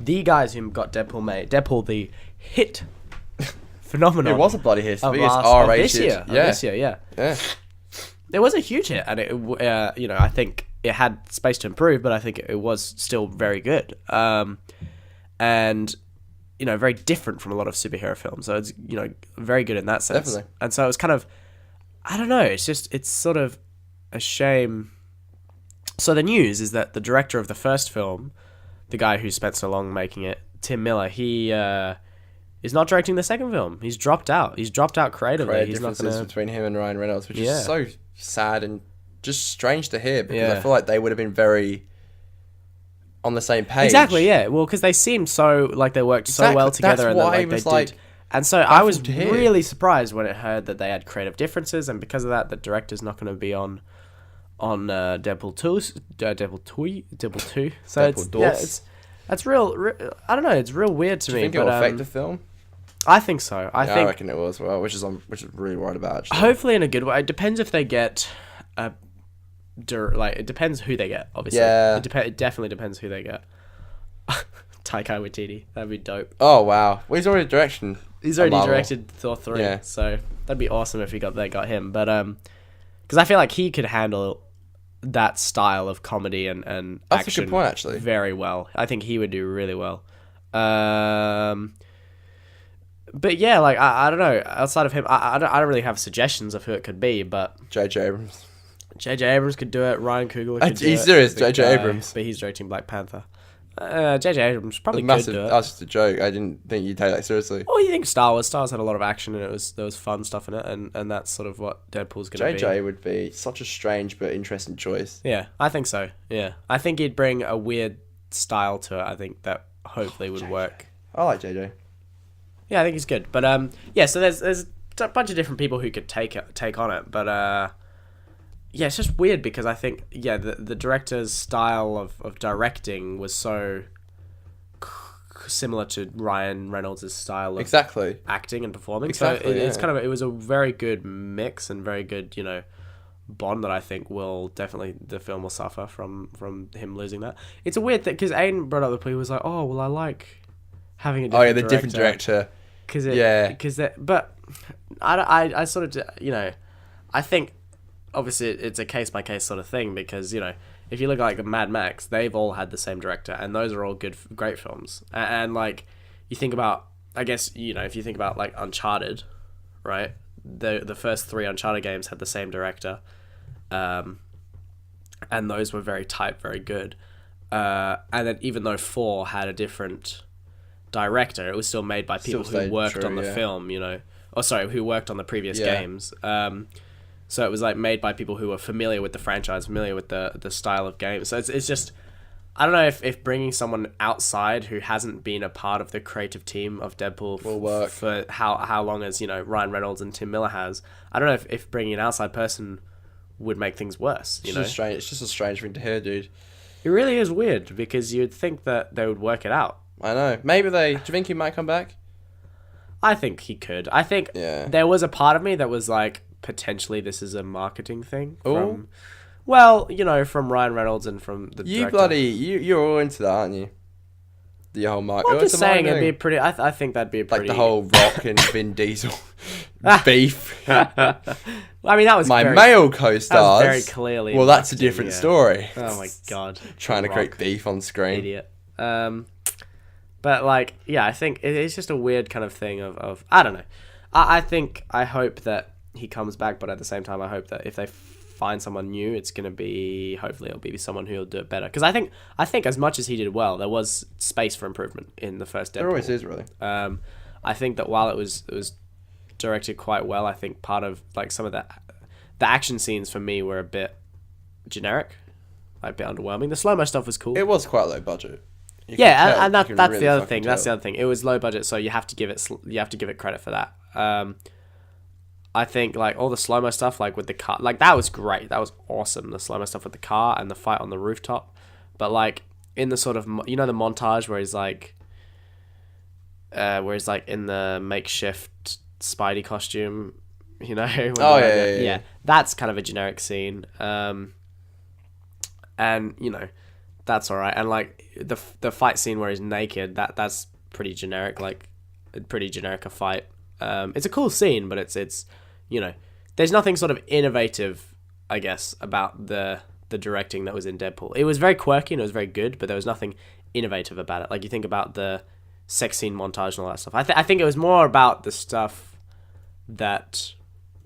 the guys who got Deadpool made. Deadpool, the hit phenomenon. It was a bloody hit. of Biggest last- R-rated. of this year. Yeah. Of this year, yeah. Yeah. It was a huge hit, and it, you know, I think it had space to improve, but I think it was still very good. And you know, very different from a lot of superhero films. So it's, you know, very good in that sense. Definitely. And so it's kind of, I don't know, it's sort of a shame. So the news is that the director of the first film, the guy who spent so long making it, Tim Miller, he is not directing the second film. He's dropped out. He's dropped out creatively. Great He's not differences gonna. between him and Ryan Reynolds, which Yeah. is so sad and just strange to hear, because Yeah. I feel like they would have been very on the same page. Exactly, yeah. Well, because they seemed so like they worked so well Exactly. together, That's and that, why like it was, they like, did. And so I was to hear. really surprised when it heard that they had creative differences, and because of that, the director's not going to be on Deadpool 2, Deadpool 2. So that's real. I don't know. It's real weird to Do you me. think it But will affect the film? I think so. I Yeah, I think reckon it will as well, which is really worried about. Actually. hopefully in a good way. It depends if they get it depends who they get. Obviously, Yeah. It definitely depends who they get. Taika Waititi, that'd be dope. Oh wow, well he's already directing. He's already Marvel. directed Thor 3, Yeah. so that'd be awesome if they got him. But because I feel like he could handle that style of comedy and That's action a good point, actually. very well. I think he would do really well. But yeah, like I don't know. Outside of him, I don't really have suggestions of who it could be. But J.J. Abrams. J.J. Abrams could do it. Ryan Coogler could do it. He's serious, Big J.J. guy, Abrams. but he's directing Black Panther. J.J. Abrams probably could Massive. do it. That was just a joke. I didn't think you'd take that seriously. Well, you think Star Wars? Star Wars had a lot of action, and there was fun stuff in it, and that's sort of what Deadpool's going to be. J.J. would be such a strange but interesting choice. Yeah, I think so. Yeah, I think he'd bring a weird style to it. I think that hopefully would work. I like J.J. Yeah, I think he's good. But yeah. So there's a bunch of different people who could take on it. But yeah, it's just weird because I think the director's style of directing was so similar to Ryan Reynolds' style of Exactly. acting and performing. Exactly, So it's yeah. kind of, it was a very good mix and very good, you know, bond that I think the film will suffer from him losing that. It's a weird thing because Aiden brought up the point. He was like, oh well, I like having a different Different director. But I sort of, you know, I think obviously it's a case by case sort of thing because, you know, if you look at like the Mad Max, they've all had the same director, and those are all great films. And like you think about, I guess, you know, if you think about like Uncharted, right? The first 3 Uncharted games had the same director, and those were very tight, very good. And then even though 4 had a different director, it was still made by people who worked on the film, you know. Oh, sorry, who worked on the previous games. So it was like made by people who were familiar with the franchise, familiar with the style of games. So it's just, I don't know if bringing someone outside who hasn't been a part of the creative team of Deadpool Will work. for how long as, you know, Ryan Reynolds and Tim Miller has. I don't know if bringing an outside person would make things worse. You know, It's just a strange thing to hear, dude. it really is weird because you'd think that they would work it out. I know. Maybe do you think he might come back? I think he could. I think Yeah. there was a part of me that was like, potentially this is a marketing thing. Ooh. Well, from Ryan Reynolds and from the director. You're all into that, aren't you? The whole market. Well, I'm just saying it'd be a pretty. I think that'd be a pretty. Like the whole Rock and Vin Diesel beef. I mean, that was My very, male co-stars. That was very clearly. Well, that's a marketing, different story. Oh my god. Trying to Rock, create beef on screen. idiot. But like, yeah, I think it's just a weird kind of thing of I don't know. I hope that he comes back, but at the same time, I hope that if they find someone new, it's gonna be, hopefully it'll be someone who'll do it better. Because I think as much as he did well, there was space for improvement in the first Deadpool. There always is, really. I think that while it was directed quite well, I think part of like some of the action scenes for me were a bit generic, like a bit underwhelming. The slow mo stuff was cool. It was quite low budget. Yeah, and that's the other thing. That's the other thing. It was low budget, so you have to give it credit for that. I think like all the slow mo stuff, like with the car, like that was great. That was awesome. The slow mo stuff with the car and the fight on the rooftop. But like in the sort of the montage where he's like in the makeshift Spidey costume, yeah, that's kind of a generic scene. And that's all right. And like the fight scene where he's naked, that's pretty generic, like pretty generic a fight. It's a cool scene, but it's there's nothing sort of innovative, I guess, about the directing that was in Deadpool. It was very quirky and it was very good, but there was nothing innovative about it. Like you think about the sex scene montage and all that stuff. I think it was more about the stuff that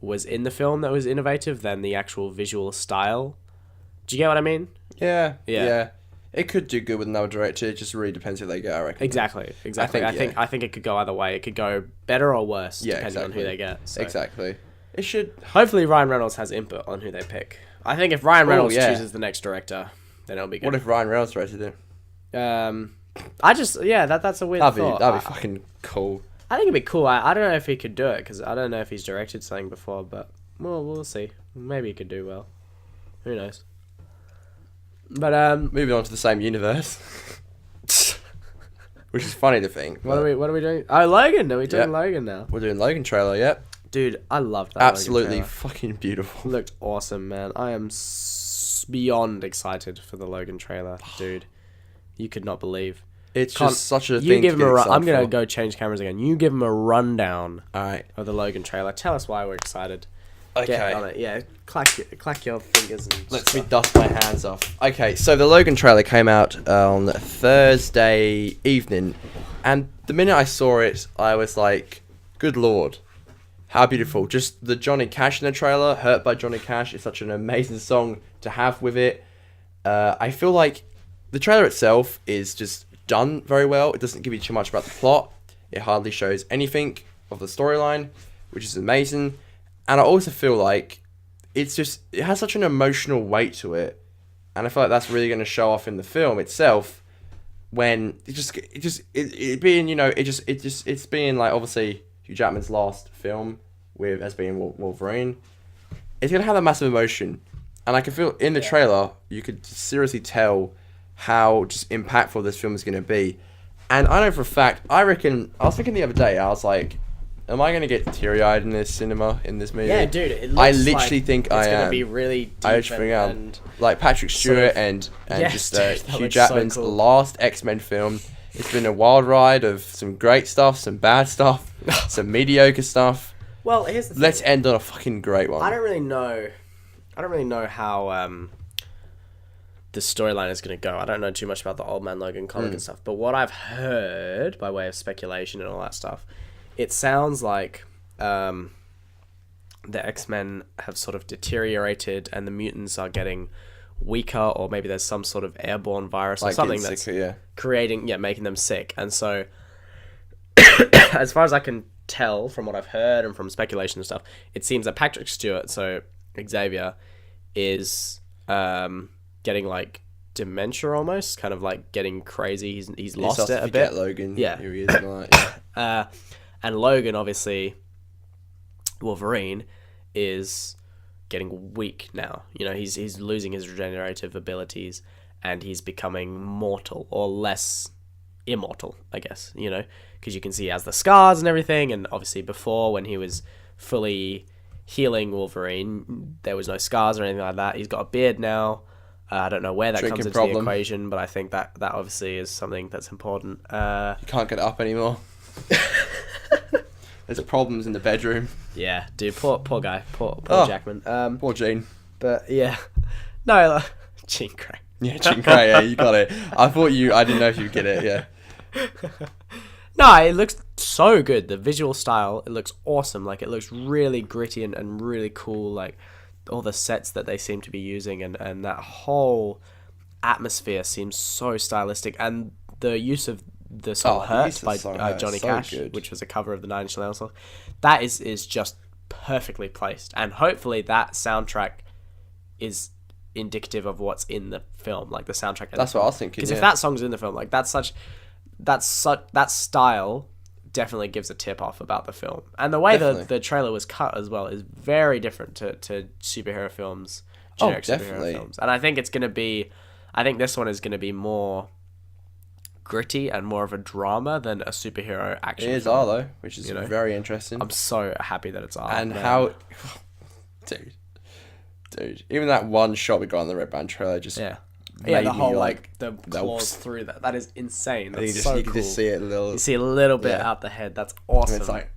was in the film that was innovative than the actual visual style. Do you get what I mean? Yeah. It could do good with another director. It just really depends who they get, I reckon. Exactly. I think it could go either way. It could go better or worse, depending on who they get. So. Exactly. It should. Hopefully, Ryan Reynolds has input on who they pick. I think if Ryan Reynolds chooses the next director, then it'll be good. What if Ryan Reynolds directed it? That's a weird thought. That'd be fucking cool. I think it'd be cool. I don't know if he could do it because I don't know if he's directed something before, but we'll see. Maybe he could do well. Who knows? But moving on to the same universe, which is funny to think. What are we doing? Oh, Logan! Are we doing Logan now? We're doing Logan trailer. Yep. Dude, I loved that. Absolutely fucking beautiful. Looked awesome, man. I am beyond excited for the Logan trailer, dude. You could not believe. It's just such a thing. Give him I'm gonna go change cameras again. You give him a rundown. All right. Of the Logan trailer. Tell us why we're excited. Okay. Get on it. Yeah, clack your fingers and let me dust my hands off. Okay, so the Logan trailer came out on Thursday evening, and the minute I saw it, I was like, good lord, how beautiful. Just the Johnny Cash in the trailer, Hurt by Johnny Cash, is such an amazing song to have with it. I feel like the trailer itself is just done very well. It doesn't give you too much about the plot. It hardly shows anything of the storyline, which is amazing. And I also feel like it has such an emotional weight to it, and I feel like that's really going to show off in the film itself. When it's being like obviously Hugh Jackman's last film as being Wolverine, it's going to have a massive emotion, and I can feel in the trailer you could seriously tell how just impactful this film is going to be. And I know for a fact, I reckon, I was thinking the other day, I was like, am I going to get teary-eyed in this movie? Yeah, dude. It looks I literally think I am. It's going to be really deep. I just think and like Patrick Stewart and yes, just dude, Hugh Jackman's so cool. last X-Men film. It's been a wild ride of some great stuff, some bad stuff, some mediocre stuff. Well, here's the thing. Let's end on a fucking great one. I don't really know how the storyline is going to go. I don't know too much about the Old Man Logan comic and stuff, but what I've heard by way of speculation and all that stuff, it sounds like the X-Men have sort of deteriorated and the mutants are getting weaker, or maybe there's some sort of airborne virus or something that's sicker, making them sick. And so, as far as I can tell from what I've heard and from speculation and stuff, it seems that Patrick Stewart, so Xavier, is getting like dementia almost, kind of like getting crazy. He's lost it a bit. Logan, yeah, who he is like, and Logan, obviously, Wolverine, is getting weak now. He's losing his regenerative abilities, and he's becoming mortal or less immortal, I guess. because you can see he has the scars and everything. And obviously before, when he was fully healing Wolverine, there was no scars or anything like that. He's got a beard now. I don't know where that comes into the equation, but I think that obviously is something that's important. You can't get it up anymore. There's problems in the bedroom. Yeah, dude, poor guy, poor Jackman. Poor Jean. But yeah, no, Jean Grey. Yeah, Jean Grey. Yeah, you got it. I didn't know if you'd get it. Yeah. No, it looks so good. The visual style, it looks awesome. Like, it looks really gritty and really cool. Like, all the sets that they seem to be using and that whole atmosphere seems so stylistic. And the use of the song Hurt by Johnny Cash, which was a cover of the Nine Inch Nails song, that is just perfectly placed. And hopefully that soundtrack is indicative of what's in the film, like the soundtrack. That's what I was thinking. Because if that song's in the film, like that style definitely gives a tip off about the film. And the way the trailer was cut as well is very different to superhero films, generic superhero films. And I think it's gonna be, I think this one is gonna be more gritty and more of a drama than a superhero action. It is film, R though, which is very interesting. I'm so happy that it's R. And how, dude, even that one shot we got on the Red Band trailer just the whole like the claws through that is insane. That's so cool. You can just see it you see a little bit out the head. That's awesome. It's like,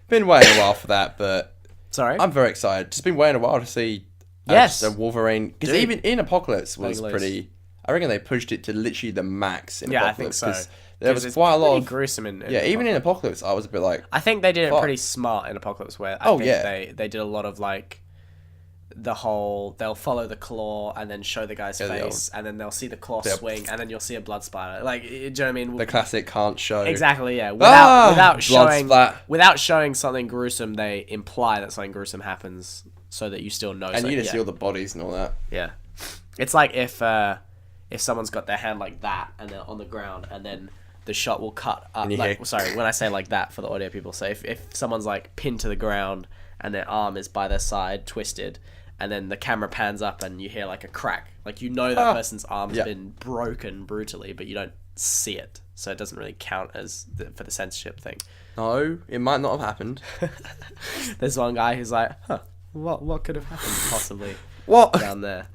been waiting a while for that, but sorry, I'm very excited. Just been waiting a while to see a Wolverine, because even in Apocalypse was pretty. I reckon they pushed it to literally the max in Apocalypse. I think so. There was quite a lot of gruesome in even in Apocalypse, I was a bit like. I think they did it pretty smart in Apocalypse, where I think they did a lot of like the whole, they'll follow the claw and then show the guy's face, and then they'll see the claw swing, and then you'll see a blood spider. Like, do you know what I mean? The classic can't show. Exactly, yeah. Without showing something gruesome, they imply that something gruesome happens, so that you still know. And you just see all the bodies and all that. Yeah, it's like if someone's got their hand like that and they're on the ground, and then the shot will cut up. Sorry, when I say like that for the audio people, so if someone's like pinned to the ground and their arm is by their side twisted, and then the camera pans up and you hear like a crack, like you know that person's arm's been broken brutally, but you don't see it, so it doesn't really count as for the censorship thing. No, it might not have happened. There's one guy who's like, what could have happened possibly down there?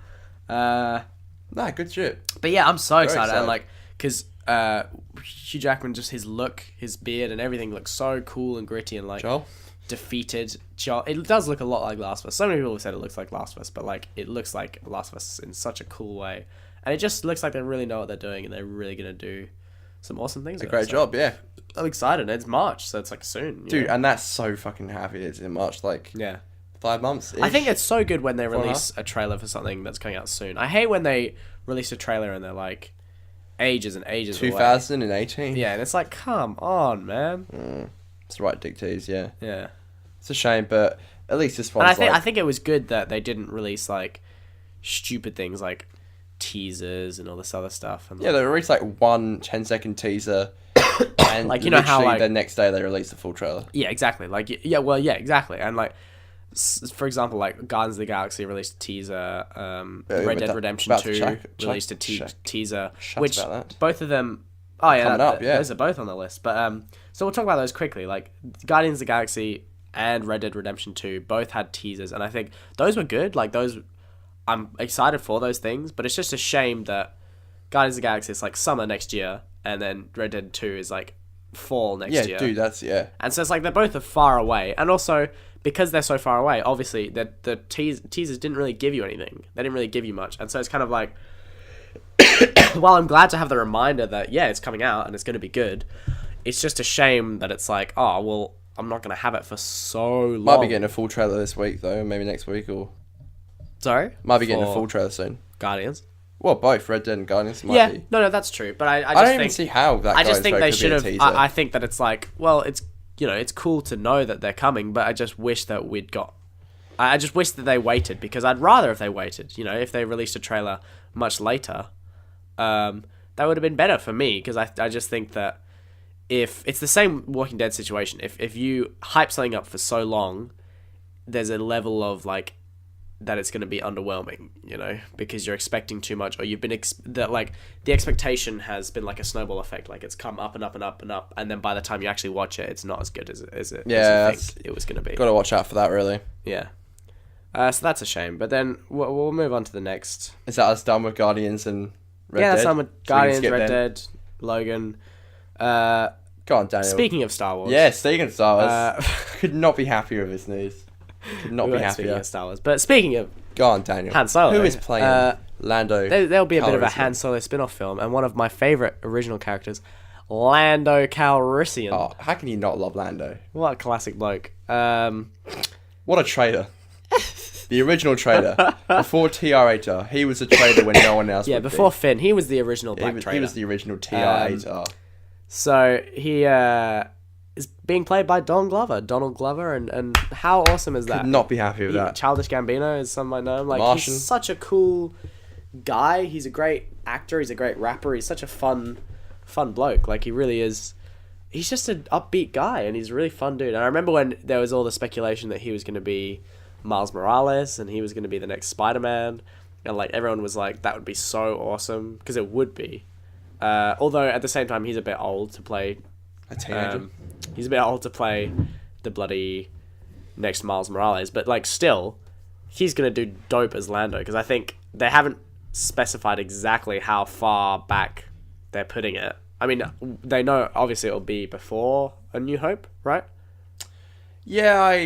Nah, good shit. But yeah, I'm so excited. And like, because Hugh Jackman, just his look, his beard and everything looks so cool and gritty and like defeated. It does look a lot like Last of Us. So many people have said it looks like Last of Us, but like it looks like Last of Us in such a cool way. And it just looks like they really know what they're doing, and they're really going to do some awesome things. It's a great job, yeah. I'm excited. It's March, so it's like soon. Dude, and that's so fucking happy it's in March, like 5 months. I think it's so good when they release a trailer for something that's coming out soon. I hate when they release a trailer and they're like ages and ages 2018. Yeah, and it's like, come on, man. It's the right dick tease, yeah. Yeah. It's a shame, but at least this one's I think it was good that they didn't release like stupid things like teasers and all this other stuff. And they released like one 10-second teaser, and like, you know how like the next day they released the full trailer. Yeah, exactly. Like exactly. And like, for example, like Guardians of the Galaxy released a teaser. Red Dead Redemption 2 released a teaser, which both of them. Oh yeah, those are both on the list. But so we'll talk about those quickly. Like Guardians of the Galaxy and Red Dead Redemption 2 both had teasers, and I think those were good. Like those, I'm excited for those things. But it's just a shame that Guardians of the Galaxy is like summer next year, and then Red Dead 2 is like fall next year. Yeah, dude, that's And so it's like they're both far away, and also because they're so far away, obviously the teasers didn't really give you anything. They didn't really give you much, and so it's kind of like, while I'm glad to have the reminder that it's coming out and it's going to be good, it's just a shame that it's like, oh well, I'm not going to have it for so long. Might be getting a full trailer this week though, maybe next week, or sorry, might be getting a full trailer soon. Guardians. Well, both Red Dead and Guardians might be. No, that's true. But I don't even see how that. I just think they should have. I think that it's like, well, it's it's cool to know that they're coming, but I just wish that we'd got. I just wish that they waited, because I'd rather if they waited. If they released a trailer much later, that would have been better for me, because I just think that if it's the same Walking Dead situation, if you hype something up for so long, there's a level of like that it's going to be underwhelming, because you're expecting too much, or you've been the expectation has been like a snowball effect, like it's come up and up and up and up, and then by the time you actually watch it, it's not as good as you think it was going to be. Got to watch out for that, really. Yeah. So that's a shame, but then we'll move on to the next. Is that us done with Guardians and Red Dead? That's done with Guardians, Red Dead, Logan. Go on, Daniel. Speaking of Star Wars. Yeah, speaking of Star Wars. Could not be happier with this news. Could not be happier. Speaking of Star Wars. But speaking of... Go on, Daniel. Han Solo. Who is playing Lando? There'll be a bit of a Calrissian? Han Solo spin-off film, and one of my favourite original characters, Lando Calrissian. Oh, how can you not love Lando? What a classic bloke. What a traitor. The original traitor. Before TR-8R, he was a traitor when no one else would before be. Finn, he was the original black traitor. He was the original TR-8R. So he is being played by Donald Glover, and how awesome is that? Could not be happy with that. Childish Gambino, as some might know him. Like, Martian. He's such a cool guy. He's a great actor. He's a great rapper. He's such a fun bloke. Like, he really is. He's just an upbeat guy, and he's a really fun dude. And I remember when there was all the speculation that he was going to be Miles Morales, and he was going to be the next Spider-Man, and like everyone was like, that would be so awesome, because it would be. Although at the same time, he's a bit old to play. A teenager. He's a bit old to play the bloody next Miles Morales, but like still, he's gonna do dope as Lando, because I think they haven't specified exactly how far back they're putting it. I mean, they know obviously it'll be before A New Hope, right? Yeah.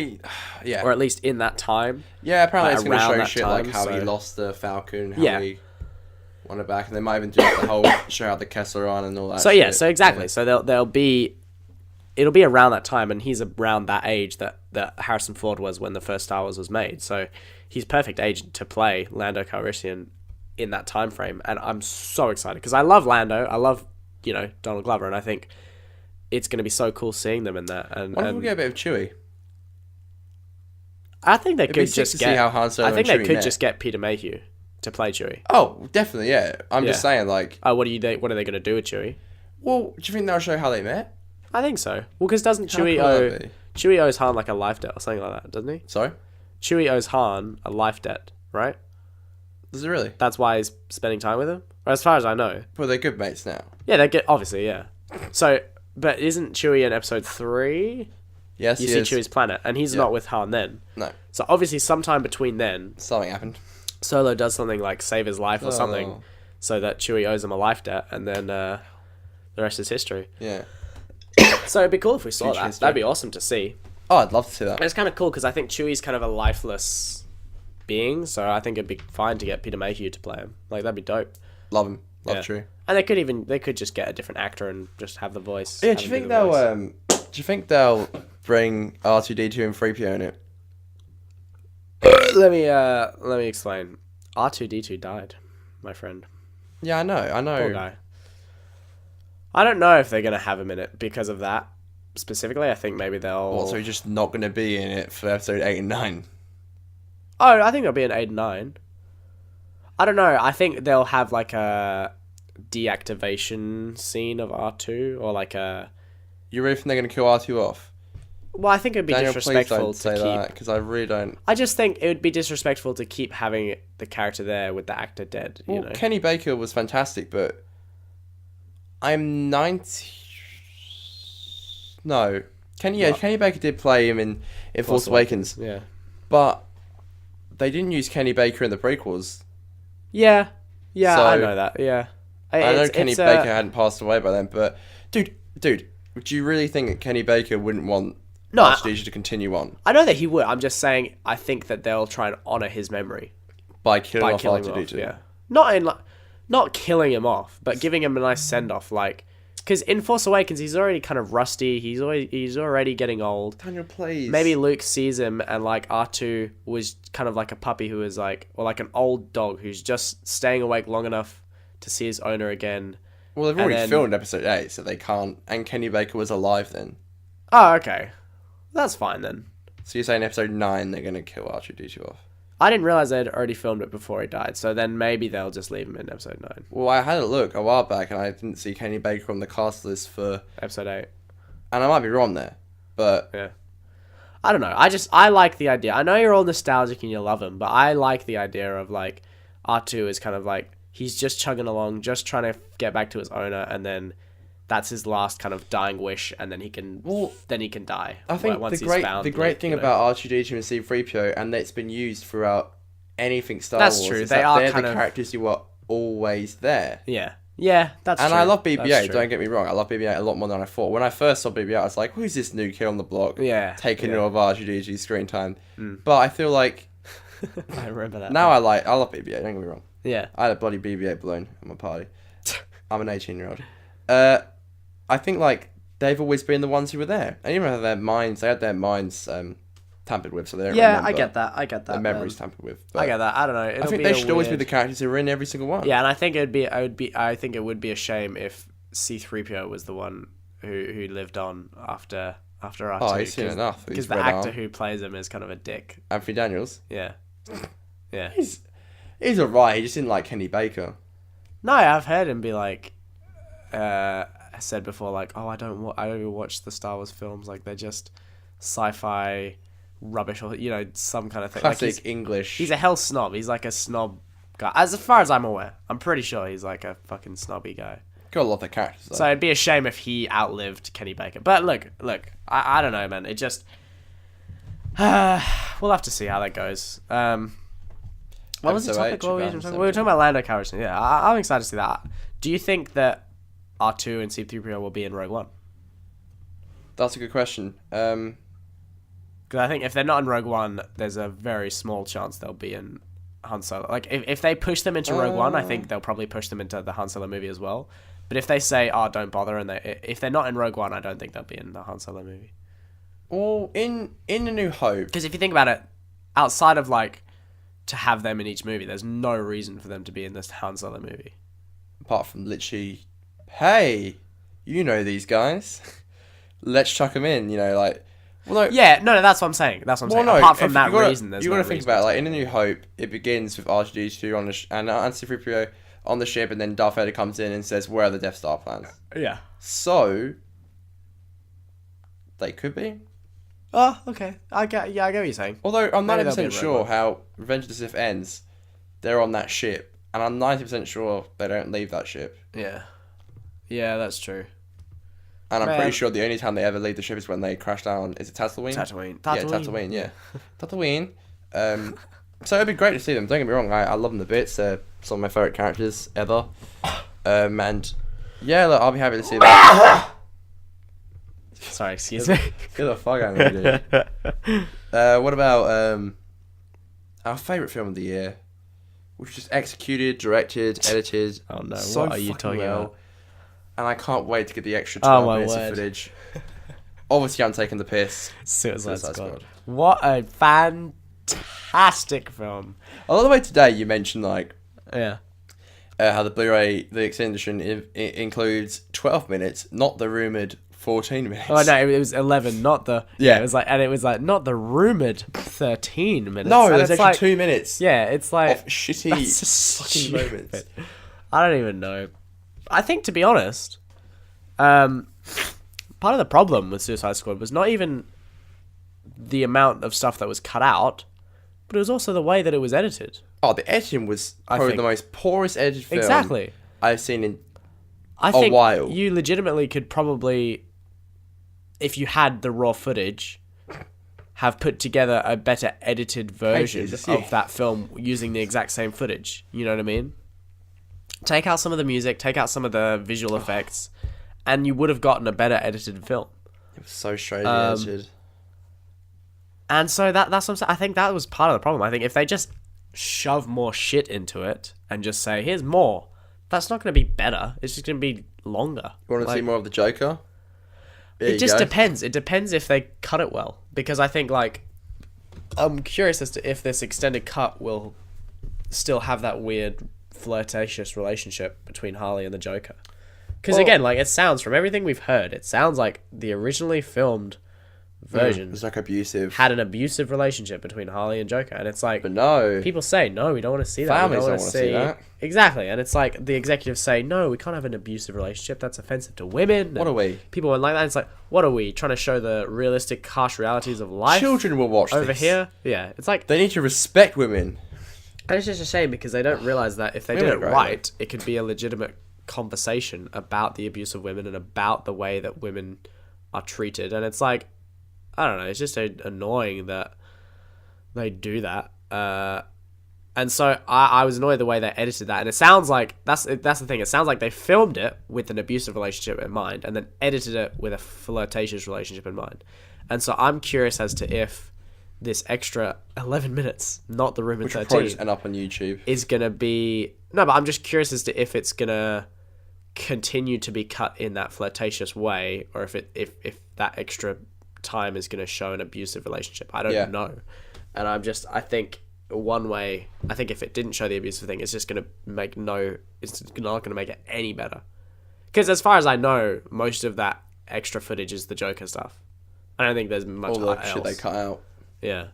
Or at least in that time. Yeah, apparently like, it's going to show around shit that like time, how he so- lost the Falcon, how he won it back, and they might even do like, the whole show out the Kessler Run and all that. So shit. yeah, so exactly. So it'll be around that time, and he's around that age that Harrison Ford was when the first Star Wars was made. So he's perfect age to play Lando Calrissian in that time frame, and I'm so excited because I love Lando. I love Donald Glover, and I think it's going to be so cool seeing them in that. And What if we get a bit of Chewie? I think they It'd be could sick just to get. see how Han Solo I think and they Chewie could met. just get Peter Mayhew to play Chewie. Oh, definitely, yeah. I'm just saying, like... Oh, what are they going to do with Chewie? Well, do you think they'll show how they met? I think so. Well, because doesn't How Chewie cool would that be? Chewie owes Han like a life debt or something like that, doesn't he? Sorry? Chewie owes Han a life debt, right? Does it really? That's why he's spending time with him? Or as far as I know. Well, they're good mates now. Yeah, they get obviously, yeah. So, but isn't Chewie in episode 3? Yes, You he see is. Chewie's planet, and he's not with Han then. No. So obviously, sometime between then, Something happened. Solo does something like save his life or something, Oh. so that Chewie owes him a life debt, and then the rest is history. Yeah. So it'd be cool if we saw Future that. history. That'd be awesome to see. Oh, I'd love to see that. And it's kind of cool because I think Chewie's kind of a lifeless being, so I think it'd be fine to get Peter Mayhew to play him. Like, that'd be dope. Love him. Love Yeah. Chewie. And they could just get a different actor and just have the voice. Yeah, have do you him think the they'll voice. do you think they'll bring R2D2 and 3PO in it? Let me explain. R2D2 died, my friend. Yeah, I know. Poor guy. I don't know if they're gonna have him in it because of that specifically. I think maybe they'll. What, so he's just not going to be in it for episode 8 and 9? Oh, I think they'll be in 8 and 9. I don't know. I think they'll have like a deactivation scene of R2 or like a. You really think they're going to kill R2 off? Well, I think it'd be Daniel, disrespectful please don't to say keep. that, because I really don't. I just think it would be disrespectful to keep having the character there with the actor dead. Well, You know. Kenny Baker was fantastic, but I'm 90. No, Kenny Baker did play him in Force Awakens, Yeah. but they didn't use Kenny Baker in the prequels. Yeah. Yeah, So- I know that. Yeah. I know It's- Kenny it's, Baker hadn't passed away by then, but dude, would you really think that Kenny Baker wouldn't want No, R2D2 to continue on I know that he would. I'm just saying. I think that they'll try and honor his memory by killing by off killing him R2D2? off. Yeah. Not killing him off, but giving him a nice send off. Like, because in Force Awakens, he's already kind of rusty. He's already getting old. Daniel, please. Maybe Luke sees him and like R2 was kind of like a puppy who is like, or like an old dog who's just staying awake long enough to see his owner again. Well, they've and already then- filmed episode 8, so they can't. And Kenny Baker was alive then. Oh, okay. That's fine then. So you're saying episode 9 they're going to kill R2D2 off? I didn't realize they'd already filmed it before he died, so then maybe they'll just leave him in episode 9. Well, I had a look a while back and I didn't see Kenny Baker on the cast list for... Episode 8. And I might be wrong there, but... Yeah. I don't know. I like the idea. I know you're all nostalgic and you love him, but I like the idea of like R2 is kind of like he's just chugging along, just trying to get back to his owner, and then that's his last kind of dying wish, and then he can die. I think once the great thing about R2D2 and C3PO, and it's been used throughout anything Star Wars. That's true. Is They're the kind of characters who are always there. Yeah, that's true. And I love BB-8, don't get me wrong. I love BB-8 a lot more than I thought. When I first saw BB-8, I was like, who's this new kid on the block? Taking all of R2D2's screen time. But I feel like... I remember that. Now I love BB-8, don't get me wrong. Yeah. I had a bloody BB-8 balloon at my party. I'm an 18-year-old. I think, like, they've always been the ones who were there. And even though they had their minds tampered with, so they don't remember. I get that. Their memories tampered with. I get that. I don't know. I think they should always be the characters who are in every single one. Yeah, and I think I think it would be a shame if C3PO was the one who lived on after R2. Oh, he's seen enough. Because the actor who plays him is kind of a dick. Anthony Daniels? Yeah. Yeah. He's alright, he just didn't like Kenny Baker. No, I've heard him be like, said before, like, oh, I don't even watch the Star Wars films, like, they're just sci-fi rubbish, or, you know, some kind of thing. Classic like English. He's a hell snob. He's like a snob guy. As far as I'm aware. I'm pretty sure he's like a fucking snobby guy. Got a lot of characters, though. So it'd be a shame if he outlived Kenny Baker. But look, I don't know, man. It just... we'll have to see how that goes. What was the topic? We were talking about Lando Calrissian. Yeah, I'm excited to see that. Do you think that R2 and C3PO will be in Rogue One? That's a good question. Because I think if they're not in Rogue One, there's a very small chance they'll be in Han Solo. Like, if they push them into Rogue One, I think they'll probably push them into the Han Solo movie as well. But if they say, oh, don't bother, and if they're not in Rogue One, I don't think they'll be in the Han Solo movie. Well, in A New Hope... Because if you think about it, outside of, like, to have them in each movie, there's no reason for them to be in this Han Solo movie. Apart from literally, hey, you know these guys. Let's chuck them in, you know, like... Well, no, yeah, no, that's what I'm saying. That's what I'm saying. No, apart from that reason, there's you no got to think reason about it. Like, in A New Hope, it begins with R2D2 on the and C3PO on the ship, and then Darth Vader comes in and says, where are the Death Star plans? Yeah. So, they could be. Oh, okay. I get what you're saying. Although, I'm Maybe 90% sure how Revenge of the Sith ends, they're on that ship, and I'm 90% sure they don't leave that ship. Yeah. Yeah, that's true. And I'm pretty sure the only time they ever leave the ship is when they crash down. Is it Tatooine? Tatooine. Yeah, Tatooine, yeah. Tatooine. So it'd be great to see them. Don't get me wrong, I love them to bits. They're some of my favourite characters ever. And yeah, look, I'll be happy to see that. Sorry, excuse me. Get the fuck out of me, dude. What about our favourite film of the year? Which was just executed, directed, edited. Oh no, so what are you talking about? And I can't wait to get the extra 12 minutes word. of footage. Obviously, I'm taking the piss. Suicide Squad. What a fantastic film. I love the way today you mentioned, like, yeah, how the Blu-ray, the extended edition, includes 12 minutes, not the rumoured 14 minutes. Oh no, it was 11, not the... Yeah. It was like, not the rumoured 13 minutes. No, and there's actually like, 2 minutes. Yeah, it's like... Of shitty fucking moments. I don't even know. I think, to be honest, part of the problem with Suicide Squad was not even the amount of stuff that was cut out, but it was also the way that it was edited. Oh, the editing was probably the most poorest edited film I've seen in a while. You legitimately could probably, if you had the raw footage, have put together a better edited version of that film using the exact same footage. You know what I mean? Take out some of the music, take out some of the visual effects, and you would have gotten a better edited film. It was so straight edited. And so that's what I'm saying. I think that was part of the problem. I think if they just shove more shit into it and just say, here's more, that's not going to be better. It's just going to be longer. You want to see more of the Joker? It just depends. It depends if they cut it well. Because I think, like, I'm curious as to if this extended cut will still have that weird flirtatious relationship between Harley and the Joker. Because again, like, it sounds, from everything we've heard, it sounds like the originally filmed version It's like abusive. had an abusive relationship between Harley and Joker, and it's like, But no. people say no, we don't want to see that. Families we don't want to see that. Exactly, and it's like the executives say no, we can't have an abusive relationship. That's offensive to women. What are we? People won't like that. It's like, what are we trying to show the realistic, harsh realities of life? Children will watch over this. here. Yeah, it's like, They need to respect women. and it's just a shame because they don't realize that if they did Women it are great, right, it could be a legitimate conversation about the abuse of women and about the way that women are treated. And it's like, I don't know, it's just annoying that they do that. And so I was annoyed the way they edited that. And it sounds like, that's the thing, it sounds like they filmed it with an abusive relationship in mind and then edited it with a flirtatious relationship in mind. And so I'm curious as to if this extra 11 minutes, not the room in Which will probably 13, just end up on YouTube. is going to be... No, but I'm just curious as to if it's going to continue to be cut in that flirtatious way, or if that extra time is going to show an abusive relationship. I don't know. And I think if it didn't show the abusive thing, it's just going to make it's not going to make it any better. Because as far as I know, most of that extra footage is the Joker stuff. I don't think there's much All the else. shit they cut out. Yeah.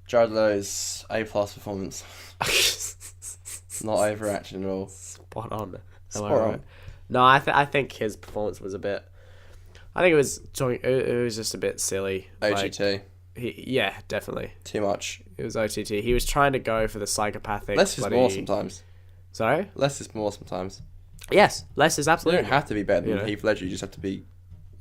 Jared Leto's A+ performance. Not overacting at all. Spot on. Spot on. No, I think his performance was a bit... I think it was just a bit silly. OGT. Like, yeah, definitely. Too much. It was OTT. He was trying to go for the psychopathic... Less is more sometimes. Sorry? Less is more sometimes. Yes, less is You absolutely... don't have to be better than You know? Heath Ledger. You just have to be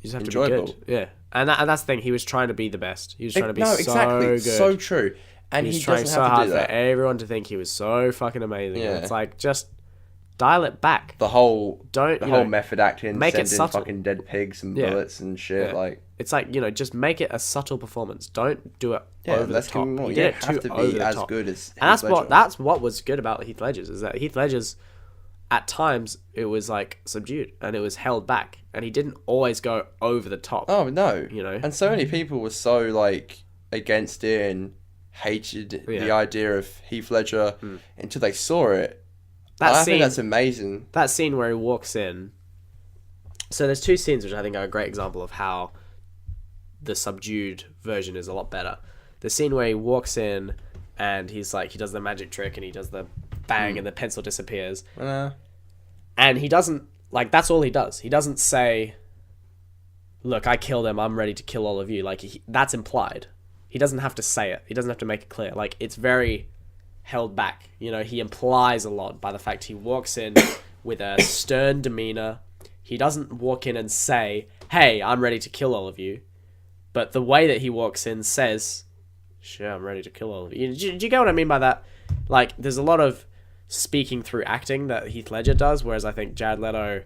to enjoyable. be good. Yeah. And that's the thing. He was trying to be the best. He was trying to be so exactly. good. So true. And he was he trying doesn't so have to hard do for that. everyone to think he was so fucking amazing. Yeah. And it's like, just dial it back. The whole Don't, the you whole know, method acting, make it sending subtle. fucking dead pigs and Yeah. bullets and shit. Yeah. Like, It's like, just make it a subtle performance. Don't do it yeah, over the let's top. give him more. He You did don't it have too to over be the as top. good as And Heath Ledger. that's what was good about Heath Ledger's, is that Heath Ledger's, at times, it was like subdued and it was held back, and he didn't always go over the top. Oh no, You know? And so many people were so like against it and hated the idea of Heath Ledger until they saw it. I think that's amazing. That scene where he walks in. So there's two scenes which I think are a great example of how the subdued version is a lot better. The scene where he walks in and he's like, he does the magic trick and he does the bang and the pencil disappears. And he doesn't, like, that's all he does. He doesn't say, look, I killed him, I'm ready to kill all of you. Like, that's implied. He doesn't have to say it. He doesn't have to make it clear. Like, it's very held back. He implies a lot by the fact he walks in with a stern demeanor. He doesn't walk in and say, hey, I'm ready to kill all of you. But the way that he walks in says, sure, I'm ready to kill all of you. Do you get what I mean by that? Like, there's a lot of speaking through acting that Heath Ledger does, whereas I think Jared Leto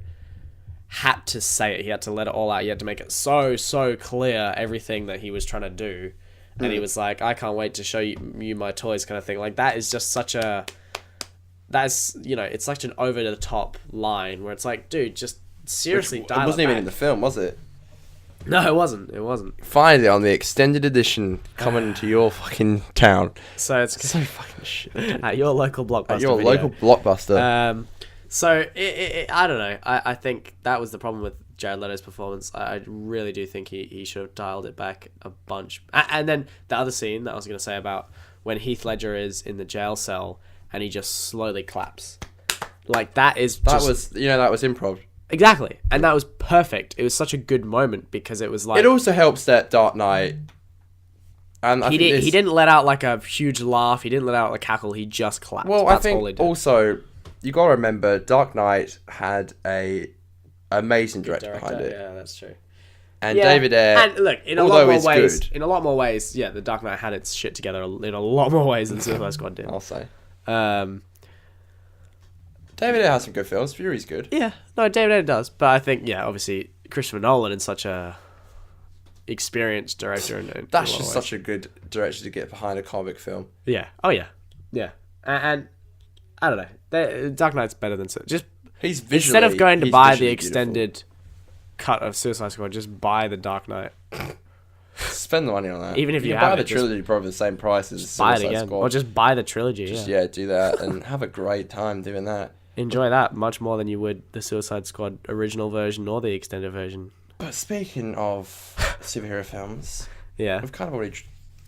had to say it. He had to let it all out. He had to make it so clear, everything that he was trying to do. And he was like, I can't wait to show you my toys, kind of thing. Like, that is just such a... That's, it's such an over-the-top line where it's like, dude, just seriously dial it It wasn't even back. in the film, was it? No, it wasn't. Finally, on the extended edition, coming to your fucking town. So it's So fucking shit. at your local blockbuster. At your video. local blockbuster. So I don't know. I think that was the problem with Jared Leto's performance. I really do think he should have dialed it back a bunch. And then the other scene that I was going to say about when Heath Ledger is in the jail cell and he just slowly claps. Like, that was improv. Exactly. And that was perfect. It was such a good moment because it was like... It also helps that Dark Knight... And he didn't let out like a huge laugh. He didn't let out a cackle. He just clapped. Well, That's I all he think did. also, you got to remember, Dark Knight had a amazing director behind it. Yeah, that's true. And David Ayer, and look, in a although lot more ways, yeah, the Dark Knight had its shit together in a lot more ways than Suicide Squad did. I'll say. David Ayer has some good films. Fury's good. Yeah, no, David Ayer does, but I think obviously Christopher Nolan is such a experienced director, and That's just such a good director to get behind a comic film. Yeah. Oh yeah. Yeah. And I don't know. Dark Knight's better than just. He's visually, instead of going to buy the beautiful. extended cut of Suicide Squad, just buy the Dark Knight. Spend the money on that. Even if you can have buy it, the trilogy, probably the same price as Just buy it Suicide again, Squad. or just buy the trilogy. Do that and have a great time doing that. Enjoy that much more than you would the Suicide Squad original version or the extended version. But speaking of superhero films. Yeah. We've kind of already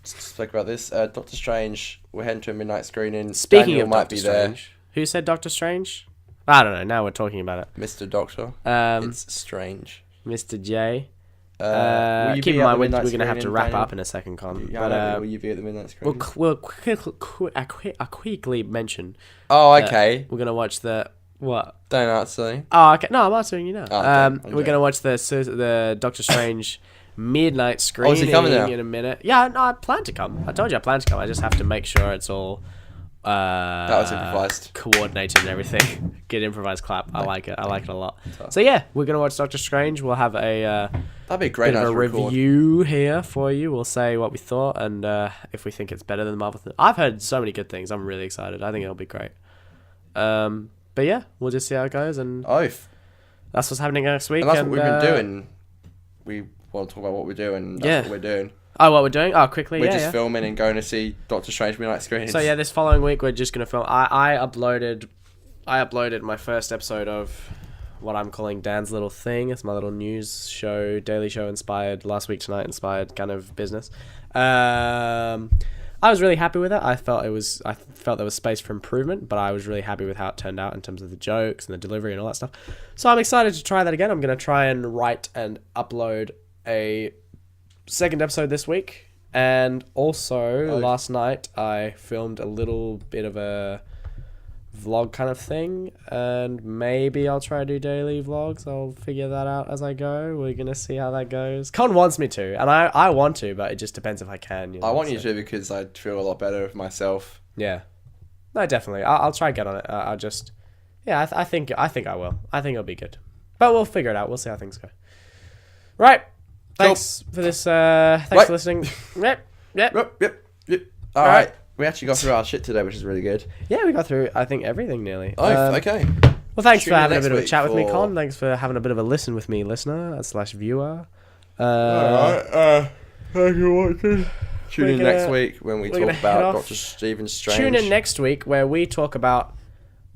spoke about this. Doctor Strange. We're heading to a midnight screening. Speaking Daniel of might Doctor be Strange, who said Doctor Strange? I don't know. Now we're talking about it. Mr. Doctor. It's strange. Mr. J. Will you Keep be in at mind the we're midnight going to have to screening, wrap Daniel? up in a second, Con. Yeah, but will you be at the midnight screening? we'll quickly mention. Oh, okay. We're going to watch the what? Don't answer. Oh, okay. No, I'm answering you now. Oh, okay. We're going to watch the Doctor Strange midnight screening is he coming now? in a minute. Yeah, no, I plan to come. I told you I plan to come. I just have to make sure it's all That was improvised. coordinated and everything. Good improvised clap. I like it. I like it a lot. So yeah, we're going to watch Doctor Strange. We'll have a That'd be a great bit night of a to record. review here for you. We'll say what we thought and if we think it's better than the Marvel thing. I've heard so many good things. I'm really excited. I think it'll be great. But yeah, we'll just see how it goes, and Oath. that's what's happening next week. And that's what we've been doing. We want to talk about what we're doing. That's what we're doing. Oh, what we're doing? Oh, quickly. We're just filming and going to see Doctor Strange midnight screenings. So yeah, this following week we're just gonna film. I uploaded my first episode of what I'm calling Dan's Little Thing. It's my little news show, daily show inspired, last week tonight inspired kind of business. I was really happy with it. I felt there was space for improvement, but I was really happy with how it turned out in terms of the jokes and the delivery and all that stuff. So I'm excited to try that again. I'm going to try and write and upload a second episode this week. And also, last night I filmed a little bit of a vlog kind of thing, and maybe I'll try to do daily vlogs. I'll figure that out as I go. We're gonna see how that goes. Con wants me to, and I want to, but it just depends if I can. You know, I want you to because I feel a lot better with myself. Yeah, no, definitely. I'll try to get on it. I think I will. I think it'll be good, but we'll figure it out. We'll see how things go. Right. Thanks for this. Thanks for listening. Yep. All right. We actually got through our shit today, which is really good. Yeah, we got through, I think, everything nearly. Okay. Well, thanks Tune for in having a next bit of a week chat with me, for- Con. Thanks for having a bit of a listen with me, listener / viewer. Alright. Thank you for watching. Tune in gonna- next week when we we're talk gonna head about off. Doctor Stephen Strange. Tune in next week where we talk about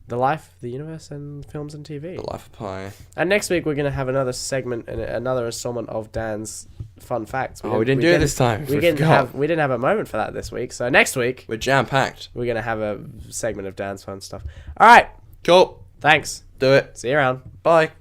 the life, the universe, and films and TV. The Life of Pi. And next week we're going to have another segment and another installment of Dan's fun facts. We didn't do it this time. We didn't have a moment for that this week. So next week We're jam-packed. we're going to have a segment of Dan's fun stuff. All right. Cool. Thanks. Do it. See you around. Bye.